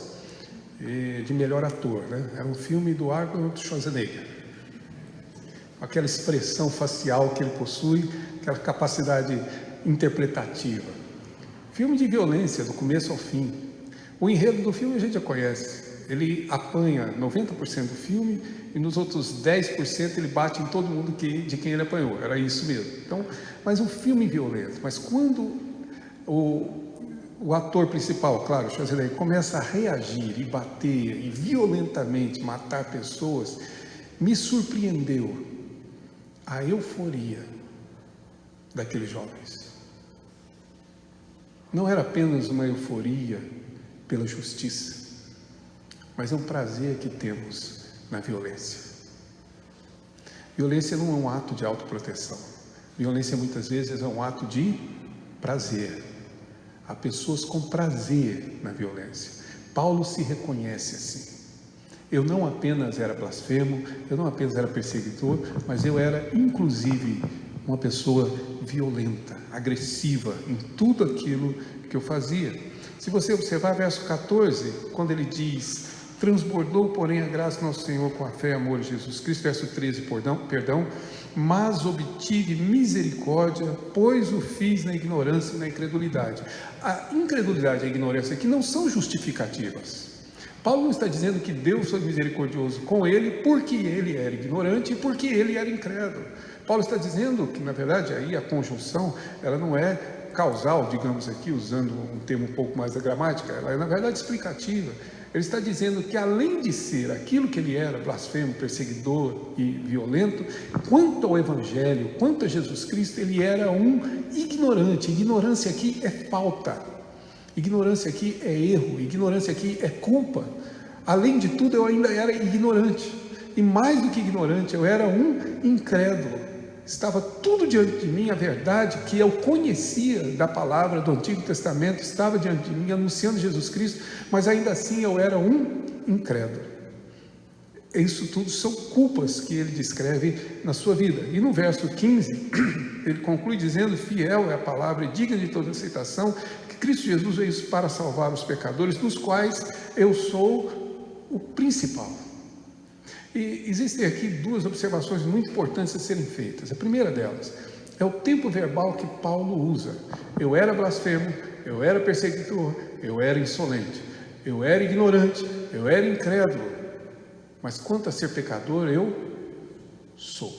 de melhor ator, né? Era um filme do Arnold Schwarzenegger. Aquela expressão facial que ele possui, aquela capacidade interpretativa. Filme de violência, do começo ao fim. O enredo do filme a gente já conhece. Ele apanha 90% do filme e nos outros 10% ele bate em todo mundo de quem ele apanhou. Era isso mesmo. Então, mas um filme violento. Mas quando o o ator principal, claro, Schwarzenegger, começa a reagir e bater e violentamente matar pessoas, me surpreendeu a euforia daqueles jovens. Não era apenas uma euforia pela justiça, mas é um prazer que temos na violência. Violência não é um ato de autoproteção. Violência muitas vezes é um ato de prazer. Há pessoas com prazer na violência. Paulo se reconhece assim. Eu não apenas era blasfemo, eu não apenas era perseguidor, mas eu era inclusive uma pessoa violenta, agressiva em tudo aquilo que eu fazia. Se você observar verso 14, quando ele diz: transbordou, porém, a graça do nosso Senhor com a fé e amor em Jesus Cristo, verso 13, perdão, mas obtive misericórdia, pois o fiz na ignorância e na incredulidade. A incredulidade e a ignorância aqui não são justificativas. Paulo não está dizendo que Deus foi misericordioso com ele porque ele era ignorante e porque ele era incrédulo. Paulo está dizendo que, na verdade, aí a conjunção, ela não é causal, digamos aqui, usando um termo um pouco mais da gramática, ela é, na verdade, explicativa. Ele está dizendo que, além de ser aquilo que ele era, blasfemo, perseguidor e violento, quanto ao Evangelho, quanto a Jesus Cristo, ele era um ignorante. Ignorância aqui é falta, ignorância aqui é erro, ignorância aqui é culpa. Além de tudo, eu ainda era ignorante, e mais do que ignorante, eu era um incrédulo. Estava tudo diante de mim, a verdade que eu conhecia da palavra do Antigo Testamento estava diante de mim, anunciando Jesus Cristo, mas ainda assim eu era um incrédulo. Isso tudo são culpas que ele descreve na sua vida. E no verso 15, ele conclui dizendo: fiel é a palavra e digna de toda aceitação, que Cristo Jesus veio para salvar os pecadores, dos quais eu sou o principal. E existem aqui duas observações muito importantes a serem feitas. A primeira delas é o tempo verbal que Paulo usa. Eu era blasfemo, eu era perseguidor, eu era insolente, eu era ignorante, eu era incrédulo. Mas quanto a ser pecador, eu sou.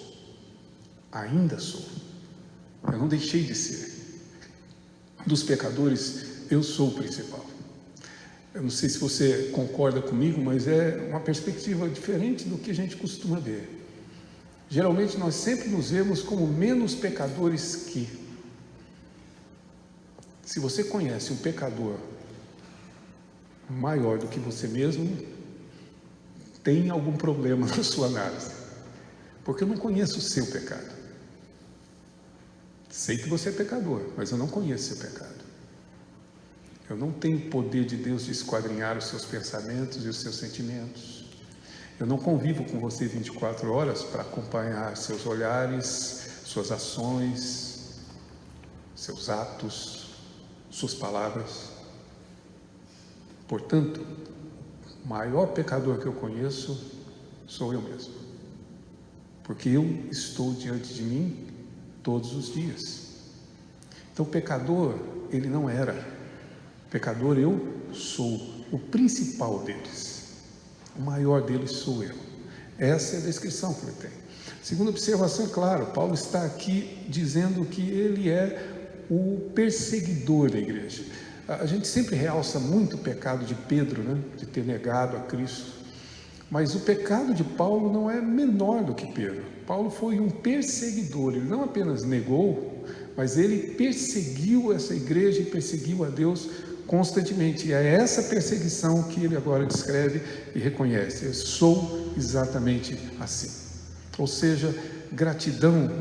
Ainda sou. Eu não deixei de ser. Dos pecadores, eu sou o principal. Eu não sei se você concorda comigo, mas é uma perspectiva diferente do que a gente costuma ver. Geralmente nós sempre nos vemos como menos pecadores que. Se você conhece um pecador maior do que você mesmo, tem algum problema na sua análise. Porque eu não conheço o seu pecado. Sei que você é pecador, mas eu não conheço o seu pecado. Eu não tenho o poder de Deus de esquadrinhar os seus pensamentos e os seus sentimentos. Eu não convivo com você 24 horas para acompanhar seus olhares, suas ações, seus atos, suas palavras. Portanto, o maior pecador que eu conheço sou eu mesmo. Porque eu estou diante de mim todos os dias. Então, o pecador, ele não era. Pecador eu sou, o principal deles, o maior deles sou eu. Essa é a descrição que ele tem. Segunda observação, claro, Paulo está aqui dizendo que ele é o perseguidor da igreja. A gente sempre realça muito o pecado de Pedro, né, de ter negado a Cristo, mas o pecado de Paulo não é menor do que Pedro. Paulo foi um perseguidor, ele não apenas negou, mas ele perseguiu essa igreja e perseguiu a Deus constantemente. E é essa perseguição que ele agora descreve e reconhece. Eu sou exatamente assim. Ou seja, gratidão,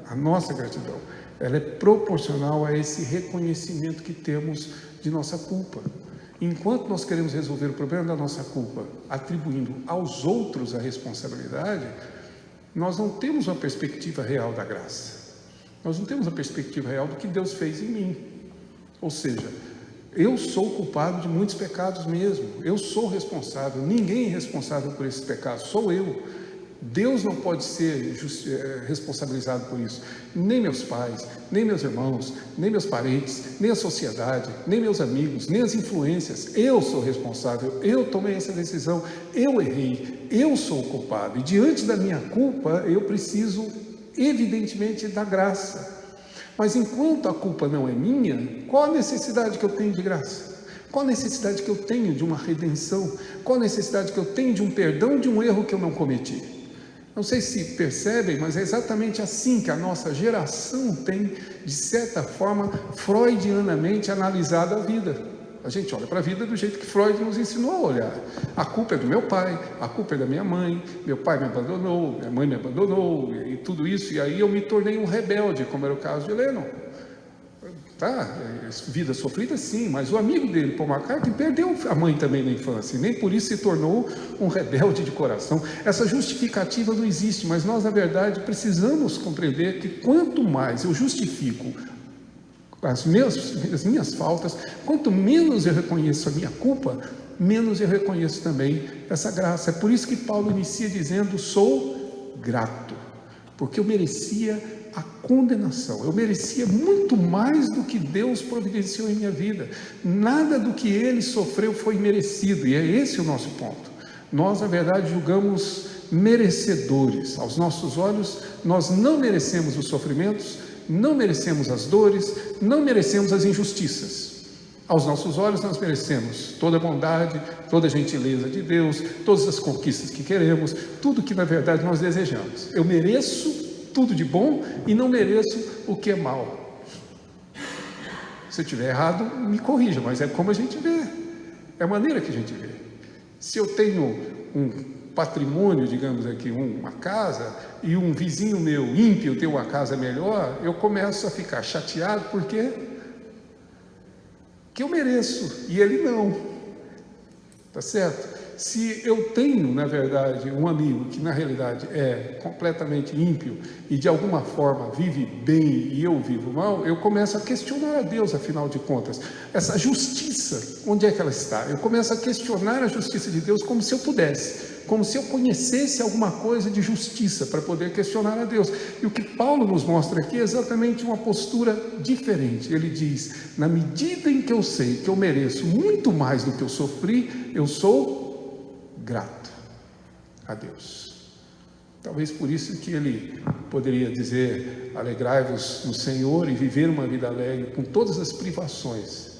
a nossa gratidão, ela é proporcional a esse reconhecimento que temos de nossa culpa. Enquanto nós queremos resolver o problema da nossa culpa, atribuindo aos outros a responsabilidade, nós não temos uma perspectiva real da graça. Nós não temos a perspectiva real do que Deus fez em mim. Ou seja, eu sou culpado de muitos pecados mesmo. Eu sou responsável. Ninguém é responsável por esses pecados, sou eu. Deus não pode ser responsabilizado por isso. Nem meus pais, nem meus irmãos, nem meus parentes, nem a sociedade, nem meus amigos, nem as influências. Eu sou responsável. Eu tomei essa decisão. Eu errei. Eu sou o culpado. E diante da minha culpa, eu preciso, evidentemente, da graça. Mas enquanto a culpa não é minha, qual a necessidade que eu tenho de graça? Qual a necessidade que eu tenho de uma redenção? Qual a necessidade que eu tenho de um perdão de um erro que eu não cometi? Não sei se percebem, mas é exatamente assim que a nossa geração tem, de certa forma, freudianamente analisado a vida. A gente olha para a vida do jeito que Freud nos ensinou a olhar. A culpa é do meu pai, a culpa é da minha mãe, meu pai me abandonou, minha mãe me abandonou, e tudo isso, e aí eu me tornei um rebelde, como era o caso de Lennon. Tá, vida sofrida sim, mas o amigo dele, Paul McCartney, perdeu a mãe também na infância, e nem por isso se tornou um rebelde de coração. Essa justificativa não existe, mas nós, na verdade, precisamos compreender que quanto mais eu justifico as minhas faltas, quanto menos eu reconheço a minha culpa, menos eu reconheço também essa graça. É por isso que Paulo inicia dizendo: sou grato, porque eu merecia a condenação, eu merecia muito mais do que Deus providenciou em minha vida. Nada do que ele sofreu foi merecido, e é esse o nosso ponto. Nós, na verdade, julgamos merecedores. Aos nossos olhos, nós não merecemos os sofrimentos, não merecemos as dores, não merecemos as injustiças. Aos nossos olhos nós merecemos toda a bondade, toda a gentileza de Deus, todas as conquistas que queremos, tudo que na verdade nós desejamos. Eu mereço tudo de bom e não mereço o que é mal. Se eu estiver errado, me corrija, mas é como a gente vê, é a maneira que a gente vê. Se eu tenho um patrimônio, digamos aqui, uma casa, e um vizinho meu ímpio tem uma casa melhor, eu começo a ficar chateado, porque eu mereço e ele não, tá certo? Se eu tenho, na verdade, um amigo que na realidade é completamente ímpio e de alguma forma vive bem e eu vivo mal, eu começo a questionar a Deus, afinal de contas. Essa justiça, onde é que ela está? Eu começo a questionar a justiça de Deus como se eu pudesse, como se eu conhecesse alguma coisa de justiça para poder questionar a Deus. E o que Paulo nos mostra aqui é exatamente uma postura diferente. Ele diz: na medida em que eu sei que eu mereço muito mais do que eu sofri, eu sou grato a Deus. Talvez por isso que ele poderia dizer: alegrai-vos no Senhor, e viver uma vida alegre com todas as privações.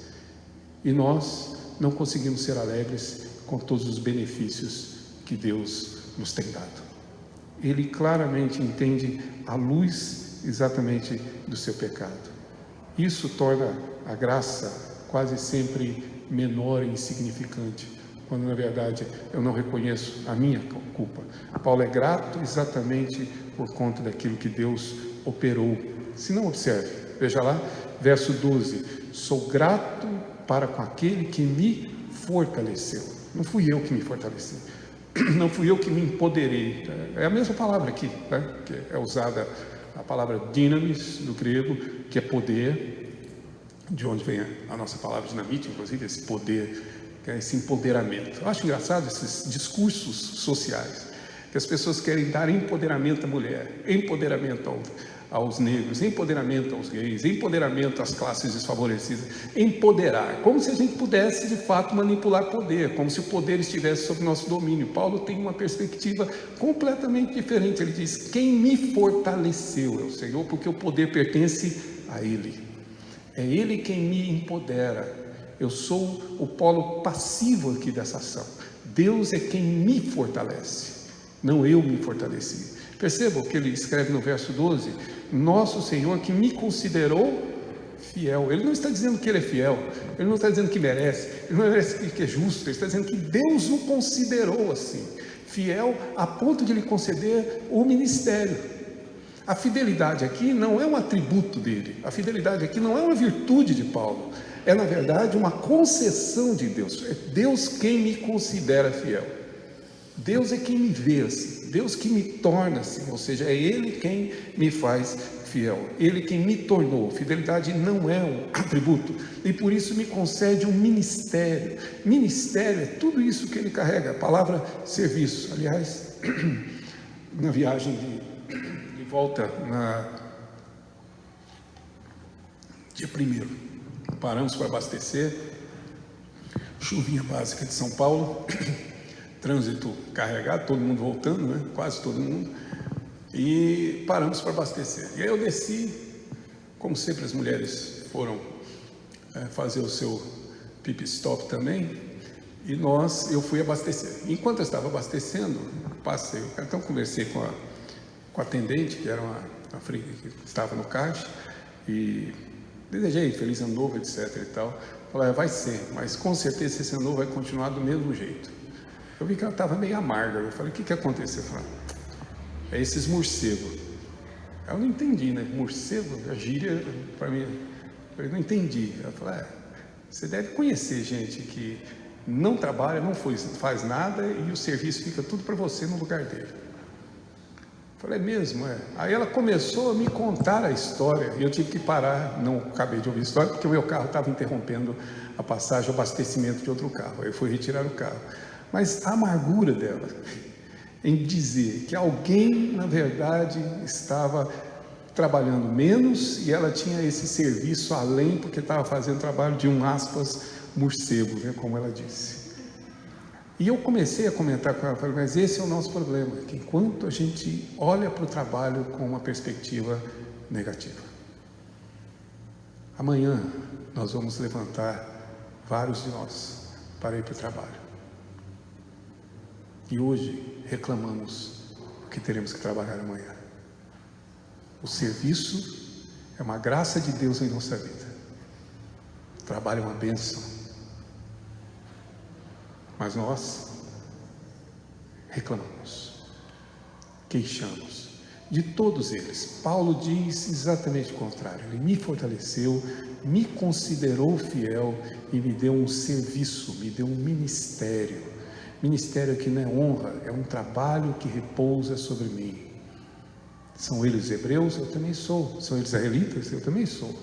E nós não conseguimos ser alegres com todos os benefícios que Deus nos tem dado. Ele claramente entende a luz exatamente do seu pecado. Isso torna a graça quase sempre menor e insignificante, quando na verdade eu não reconheço a minha culpa. Paulo é grato exatamente por conta daquilo que Deus operou. Se não, observe, veja lá, verso 12: sou grato para com aquele que me fortaleceu. Não fui eu que me fortaleci, não fui eu que me empoderei. É a mesma palavra aqui, né? Que é usada a palavra dynamis do grego, que é poder, de onde vem a nossa palavra dinamite, inclusive, esse poder, que é esse empoderamento. Eu acho engraçado esses discursos sociais, que as pessoas querem dar empoderamento à mulher, empoderamento aos negros, empoderamento aos gays, empoderamento às classes desfavorecidas, empoderar, como se a gente pudesse de fato manipular poder, como se o poder estivesse sob nosso domínio. Paulo tem uma perspectiva completamente diferente. Ele diz: quem me fortaleceu é o Senhor, porque o poder pertence a Ele, é Ele quem me empodera. Eu sou o polo passivo aqui dessa ação. Deus é quem me fortalece, não eu me fortaleci. Perceba o que ele escreve no verso 12: nosso Senhor que me considerou fiel. Ele não está dizendo que ele é fiel, ele não está dizendo que merece, ele não merece que é justo, ele está dizendo que Deus o considerou assim, fiel a ponto de lhe conceder o ministério. A fidelidade aqui não é um atributo dele, a fidelidade aqui não é uma virtude de Paulo, é na verdade uma concessão de Deus. É Deus quem me considera fiel, Deus é quem me vê assim, Deus que me torna assim, ou seja, é Ele quem me faz fiel, Ele quem me tornou. Fidelidade não é um atributo, e por isso me concede um ministério. Ministério é tudo isso que Ele carrega, a palavra serviço. Aliás, na viagem de volta, dia 1º, paramos para abastecer, chuvinha básica de São Paulo, trânsito carregado, todo mundo voltando, né? Quase todo mundo, e paramos para abastecer. E aí eu desci como sempre as mulheres foram fazer o seu pit stop também, e eu fui abastecer. Enquanto eu estava abastecendo, passei, então conversei com a atendente, que era uma que estava no caixa, e desejei feliz ano novo, etc e tal. Falei, vai ser, mas com certeza esse ano novo vai continuar do mesmo jeito. Eu vi que ela estava meio amarga. Eu falei, o que aconteceu? Eu falei, é esses morcegos. Eu não entendi, né? Morcego, a gíria, para mim, eu não entendi. Ela falou, você deve conhecer gente que não trabalha, não faz nada e o serviço fica tudo para você no lugar dele. Eu falei, mesmo, Aí ela começou a me contar a história e eu tive que parar, não acabei de ouvir a história, porque o meu carro estava interrompendo a passagem, o abastecimento de outro carro. Eu fui retirar o carro. Mas a amargura dela em dizer que alguém, na verdade, estava trabalhando menos e ela tinha esse serviço além, porque estava fazendo trabalho de aspas, morcego, né, como ela disse. E eu comecei a comentar com ela, falei, mas esse é o nosso problema, que enquanto a gente olha para o trabalho com uma perspectiva negativa. Amanhã nós vamos levantar vários de nós para ir para o trabalho. E hoje reclamamos que teremos que trabalhar amanhã. O serviço é uma graça de Deus em nossa vida. O trabalho é uma bênção. Mas nós reclamamos, queixamos de todos eles. Paulo diz exatamente o contrário. Ele me fortaleceu, me considerou fiel e me deu um serviço, me deu um ministério. Ministério que não é honra, é um trabalho que repousa sobre mim. São eles hebreus? Eu também sou. São eles israelitas? Eu também sou.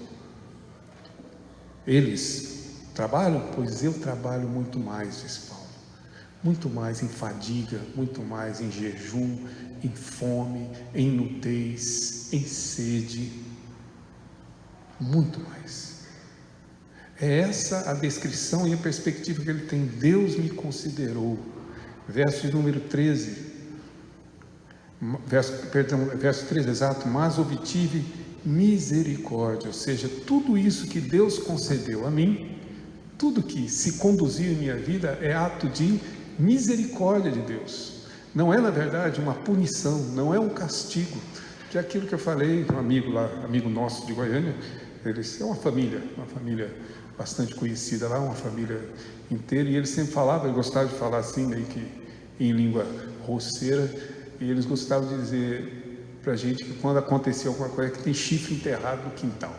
Eles trabalham? Pois eu trabalho muito mais, diz Paulo. Muito mais em fadiga, muito mais em jejum, em fome, em nudez, em sede. Muito mais. É essa a descrição e a perspectiva que ele tem. Deus me considerou. Verso de número 13. Verso 13, exato. Mas obtive misericórdia. Ou seja, tudo isso que Deus concedeu a mim, tudo que se conduziu em minha vida é ato de misericórdia de Deus. Não é, na verdade, uma punição, não é um castigo. Que é aquilo que eu falei, um amigo lá, amigo nosso de Goiânia, eles é uma família bastante conhecida lá, uma família inteira, e ele sempre falava, ele gostava de falar assim, meio que em língua roceira, e eles gostavam de dizer para a gente que quando acontecia alguma coisa, que tem chifre enterrado no quintal.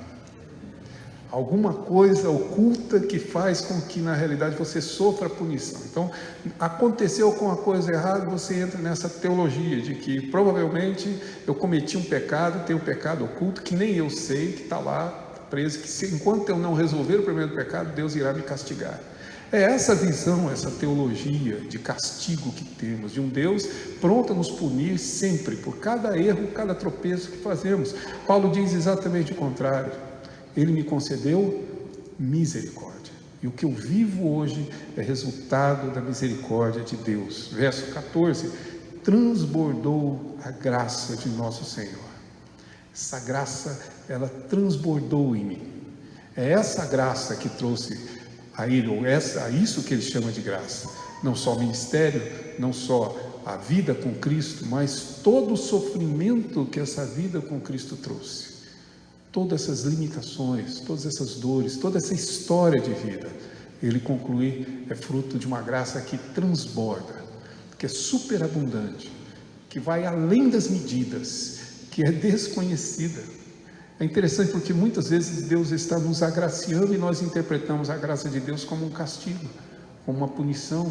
Alguma coisa oculta que faz com que na realidade você sofra punição. Então, aconteceu alguma coisa errada, você entra nessa teologia de que provavelmente eu cometi um pecado, tem um pecado oculto que nem eu sei, que está lá preso, que enquanto eu não resolver o primeiro pecado, Deus irá me castigar. É essa visão, essa teologia de castigo que temos, de um Deus pronto a nos punir sempre, por cada erro, cada tropeço que fazemos. Paulo diz exatamente o contrário. Ele me concedeu misericórdia. E o que eu vivo hoje é resultado da misericórdia de Deus. Verso 14. Transbordou a graça de nosso Senhor. Essa graça, ela transbordou em mim. É essa graça que trouxe a ele, ou a isso que ele chama de graça. Não só o ministério, não só a vida com Cristo, mas todo o sofrimento que essa vida com Cristo trouxe. Todas essas limitações, todas essas dores, toda essa história de vida, ele conclui, é fruto de uma graça que transborda, que é superabundante, que vai além das medidas, que é desconhecida. É interessante porque muitas vezes Deus está nos agraciando e nós interpretamos a graça de Deus como um castigo, como uma punição,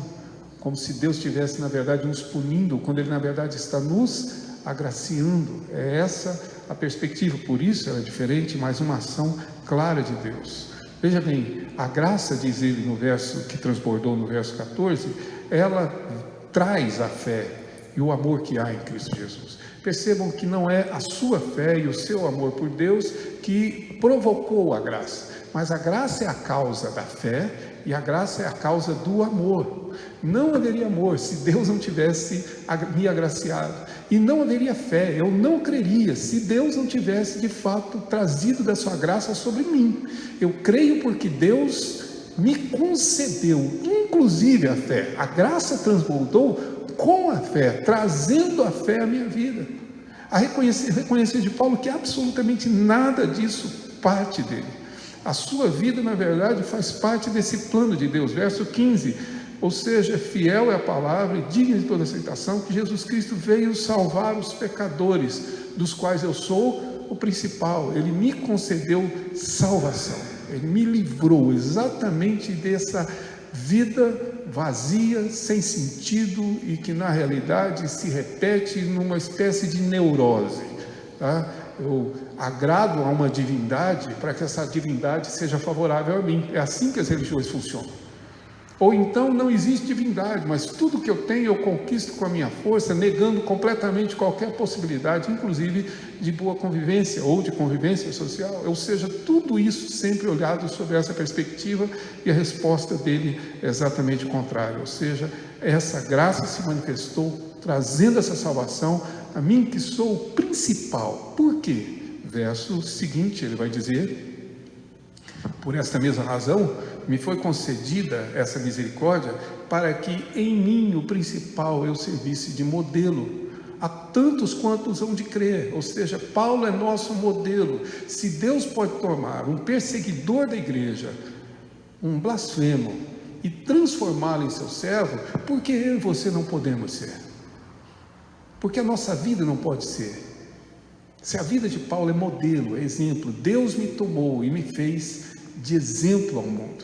como se Deus estivesse na verdade nos punindo, quando Ele na verdade está nos agraciando. É essa a perspectiva, por isso ela é diferente, mas uma ação clara de Deus. Veja bem, a graça, diz ele no verso que transbordou no verso 14, ela traz a fé e o amor que há em Cristo Jesus. Percebam que não é a sua fé e o seu amor por Deus que provocou a graça, mas a graça é a causa da fé e a graça é a causa do amor. Não haveria amor se Deus não tivesse me agraciado, e não haveria fé, eu não creria se Deus não tivesse de fato trazido da sua graça sobre mim. Eu creio porque Deus me concedeu, inclusive a fé. A graça transbordou com a fé, trazendo a fé à minha vida. A reconhecer de Paulo que absolutamente nada disso parte dele. A sua vida, na verdade, faz parte desse plano de Deus. Verso 15, ou seja, fiel é a palavra e digna de toda aceitação, que Jesus Cristo veio salvar os pecadores, dos quais eu sou o principal. Ele me concedeu salvação, ele me livrou exatamente dessa vida vazia, sem sentido, e que na realidade se repete numa espécie de neurose, tá? Eu agrado a uma divindade para que essa divindade seja favorável a mim. É assim que as religiões funcionam. Ou então não existe divindade, mas tudo que eu tenho eu conquisto com a minha força, negando completamente qualquer possibilidade, inclusive de boa convivência ou de convivência social. Ou seja, tudo isso sempre olhado sob essa perspectiva, e a resposta dele é exatamente o contrário. Ou seja, essa graça se manifestou trazendo essa salvação a mim, que sou o principal. Por quê? Verso seguinte, ele vai dizer: por esta mesma razão me foi concedida essa misericórdia, para que em mim, o principal, eu servisse de modelo a tantos quantos hão de crer. Ou seja, Paulo é nosso modelo. Se Deus pode tomar um perseguidor da igreja, um blasfemo, e transformá-lo em seu servo, por que eu e você não podemos ser? Porque a nossa vida não pode ser. Se a vida de Paulo é modelo, é exemplo, Deus me tomou e me fez de exemplo ao mundo.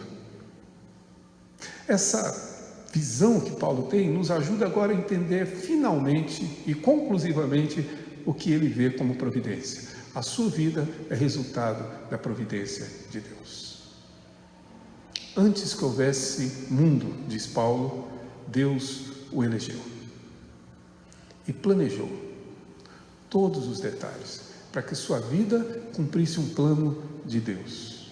Essa visão que Paulo tem nos ajuda agora a entender finalmente e conclusivamente o que ele vê como providência. A sua vida é resultado da providência de Deus. Antes que houvesse mundo, diz Paulo, Deus o elegeu e planejou todos os detalhes para que sua vida cumprisse um plano de Deus.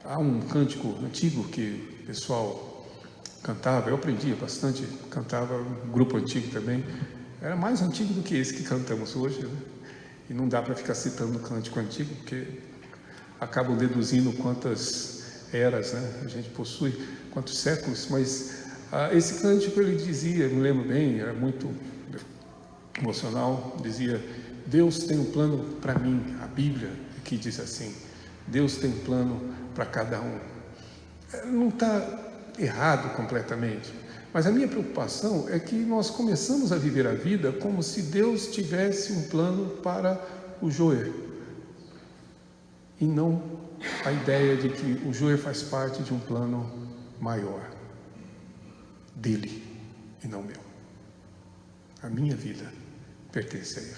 Há um cântico antigo que o pessoal cantava, eu aprendia bastante, cantava, um grupo antigo também, era mais antigo do que esse que cantamos hoje, né? E não dá para ficar citando o cântico antigo, porque acabam deduzindo quantas eras, né, a gente possui, quantos séculos, mas esse cântico ele dizia, me lembro bem, era muito emocional, dizia: Deus tem um plano para mim. A Bíblia aqui diz assim: Deus tem um plano para cada um. Não está errado completamente, mas a minha preocupação é que nós começamos a viver a vida como se Deus tivesse um plano para o Joer, e não a ideia de que o Joer faz parte de um plano maior, dele e não meu. A minha vida pertence a Ele.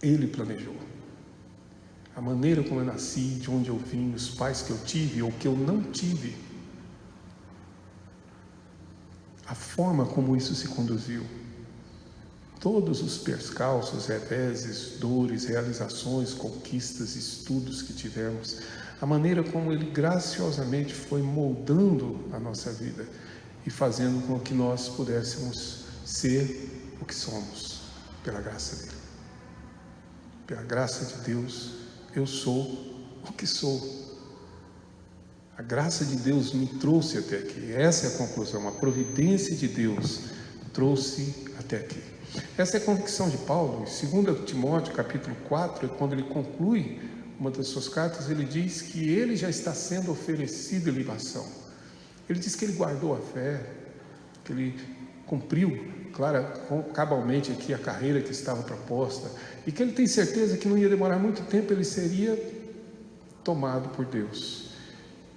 Ele planejou. A maneira como eu nasci, de onde eu vim, os pais que eu tive ou que eu não tive, a forma como isso se conduziu, todos os percalços, reveses, dores, realizações, conquistas, estudos que tivemos, a maneira como Ele graciosamente foi moldando a nossa vida e fazendo com que nós pudéssemos ser o que somos, pela graça dEle. Pela graça de Deus, eu sou o que sou. A graça de Deus me trouxe até aqui. Essa é a conclusão. A providência de Deus trouxe até aqui. Essa é a convicção de Paulo. Em 2 Timóteo, capítulo 4, quando ele conclui uma das suas cartas, ele diz que ele já está sendo oferecido em libação. Ele diz que ele guardou a fé, que ele cumpriu, claro, cabalmente aqui a carreira que estava proposta, e que ele tem certeza que não ia demorar muito tempo, ele seria tomado por Deus.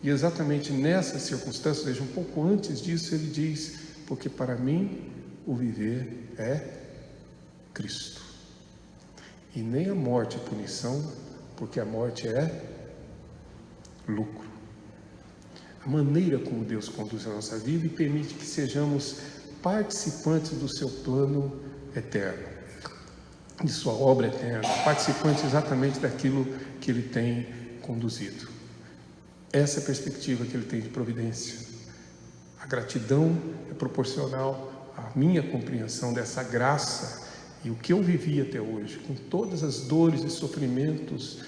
E exatamente nessa circunstância, ou seja, um pouco antes disso, ele diz: porque para mim o viver é Cristo, e nem a morte é punição, porque a morte é lucro. A maneira como Deus conduz a nossa vida e permite que sejamos participantes do seu plano eterno, de sua obra eterna, participantes exatamente daquilo que Ele tem conduzido. Essa é a perspectiva que Ele tem de providência. A gratidão é proporcional à minha compreensão dessa graça, e o que eu vivi até hoje, com todas as dores e sofrimentos,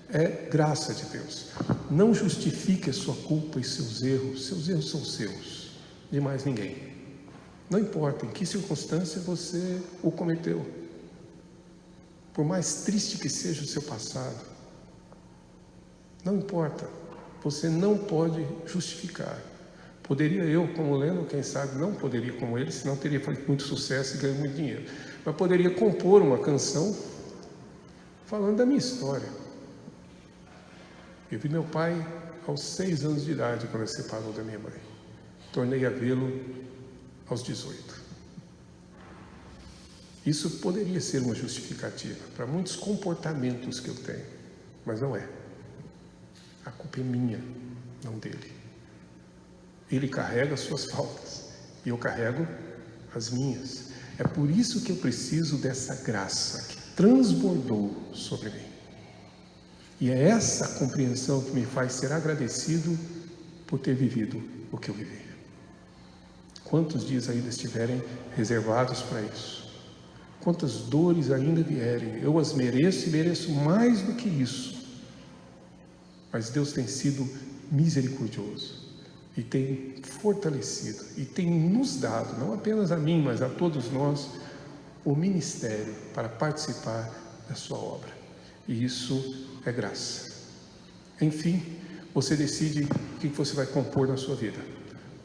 é graça de Deus. Não justifique a sua culpa e seus erros são seus, de mais ninguém. Não importa em que circunstância você o cometeu, por mais triste que seja o seu passado, não importa, você não pode justificar. Poderia eu, como Lennon, quem sabe, não poderia como ele, senão teria feito muito sucesso e ganho muito dinheiro, mas poderia compor uma canção falando da minha história. Eu vi meu pai aos 6 anos de idade, quando ele se separou da minha mãe. Tornei a vê-lo aos 18. Isso poderia ser uma justificativa para muitos comportamentos que eu tenho, mas não é. A culpa é minha, não dele. Ele carrega as suas faltas e eu carrego as minhas. É por isso que eu preciso dessa graça que transbordou sobre mim. E é essa compreensão que me faz ser agradecido por ter vivido o que eu vivi. Quantos dias ainda estiverem reservados para isso? Quantas dores ainda vierem? Eu as mereço e mereço mais do que isso. Mas Deus tem sido misericordioso e tem fortalecido e tem nos dado, não apenas a mim, mas a todos nós, o ministério para participar da sua obra. E isso é graça. Enfim, você decide o que você vai compor na sua vida.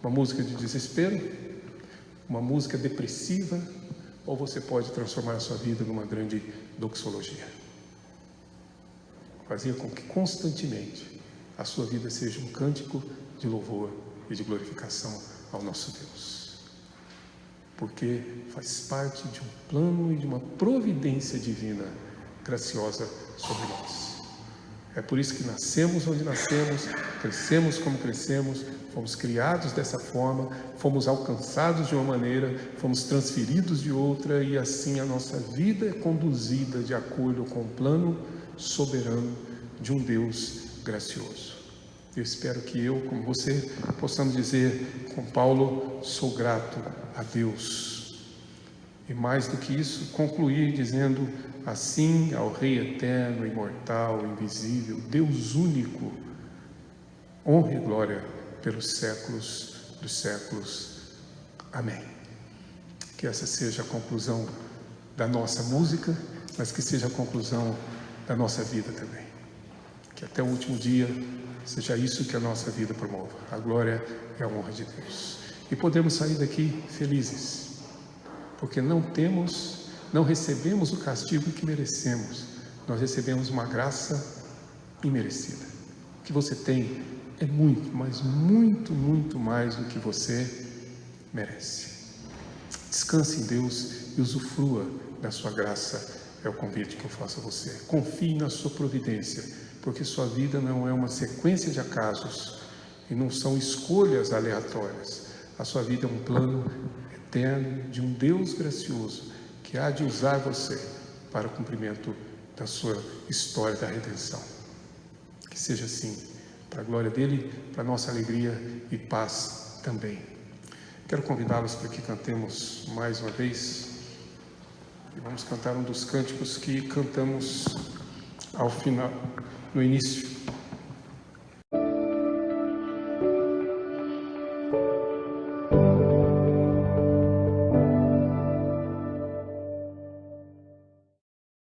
Uma música de desespero, uma música depressiva, ou você pode transformar a sua vida numa grande doxologia. Fazer com que constantemente a sua vida seja um cântico de louvor e de glorificação ao nosso Deus. Porque faz parte de um plano e de uma providência divina graciosa sobre nós. É por isso que nascemos onde nascemos, crescemos como crescemos, fomos criados dessa forma, fomos alcançados de uma maneira, fomos transferidos de outra, e assim a nossa vida é conduzida de acordo com o plano soberano de um Deus gracioso. Eu espero que eu, como você, possamos dizer com Paulo, sou grato a Deus. E mais do que isso, concluir dizendo assim ao Rei eterno, imortal, invisível, Deus único, honra e glória pelos séculos dos séculos. Amém. Que essa seja a conclusão da nossa música, mas que seja a conclusão da nossa vida também. Que até o último dia seja isso que a nossa vida promova, a glória e a honra de Deus. E podemos sair daqui felizes, porque não recebemos o castigo que merecemos, nós recebemos uma graça imerecida. O que você tem é muito, mas muito, muito mais do que você merece. Descanse em Deus e usufrua da sua graça, é o convite que eu faço a você. Confie na sua providência, porque sua vida não é uma sequência de acasos e não são escolhas aleatórias. A sua vida é um plano eterno de um Deus gracioso que há de usar você para o cumprimento da sua história da redenção. Que seja assim, para a glória dele, para a nossa alegria e paz também. Quero convidá-los para que cantemos mais uma vez, e vamos cantar um dos cânticos que cantamos ao final, no início.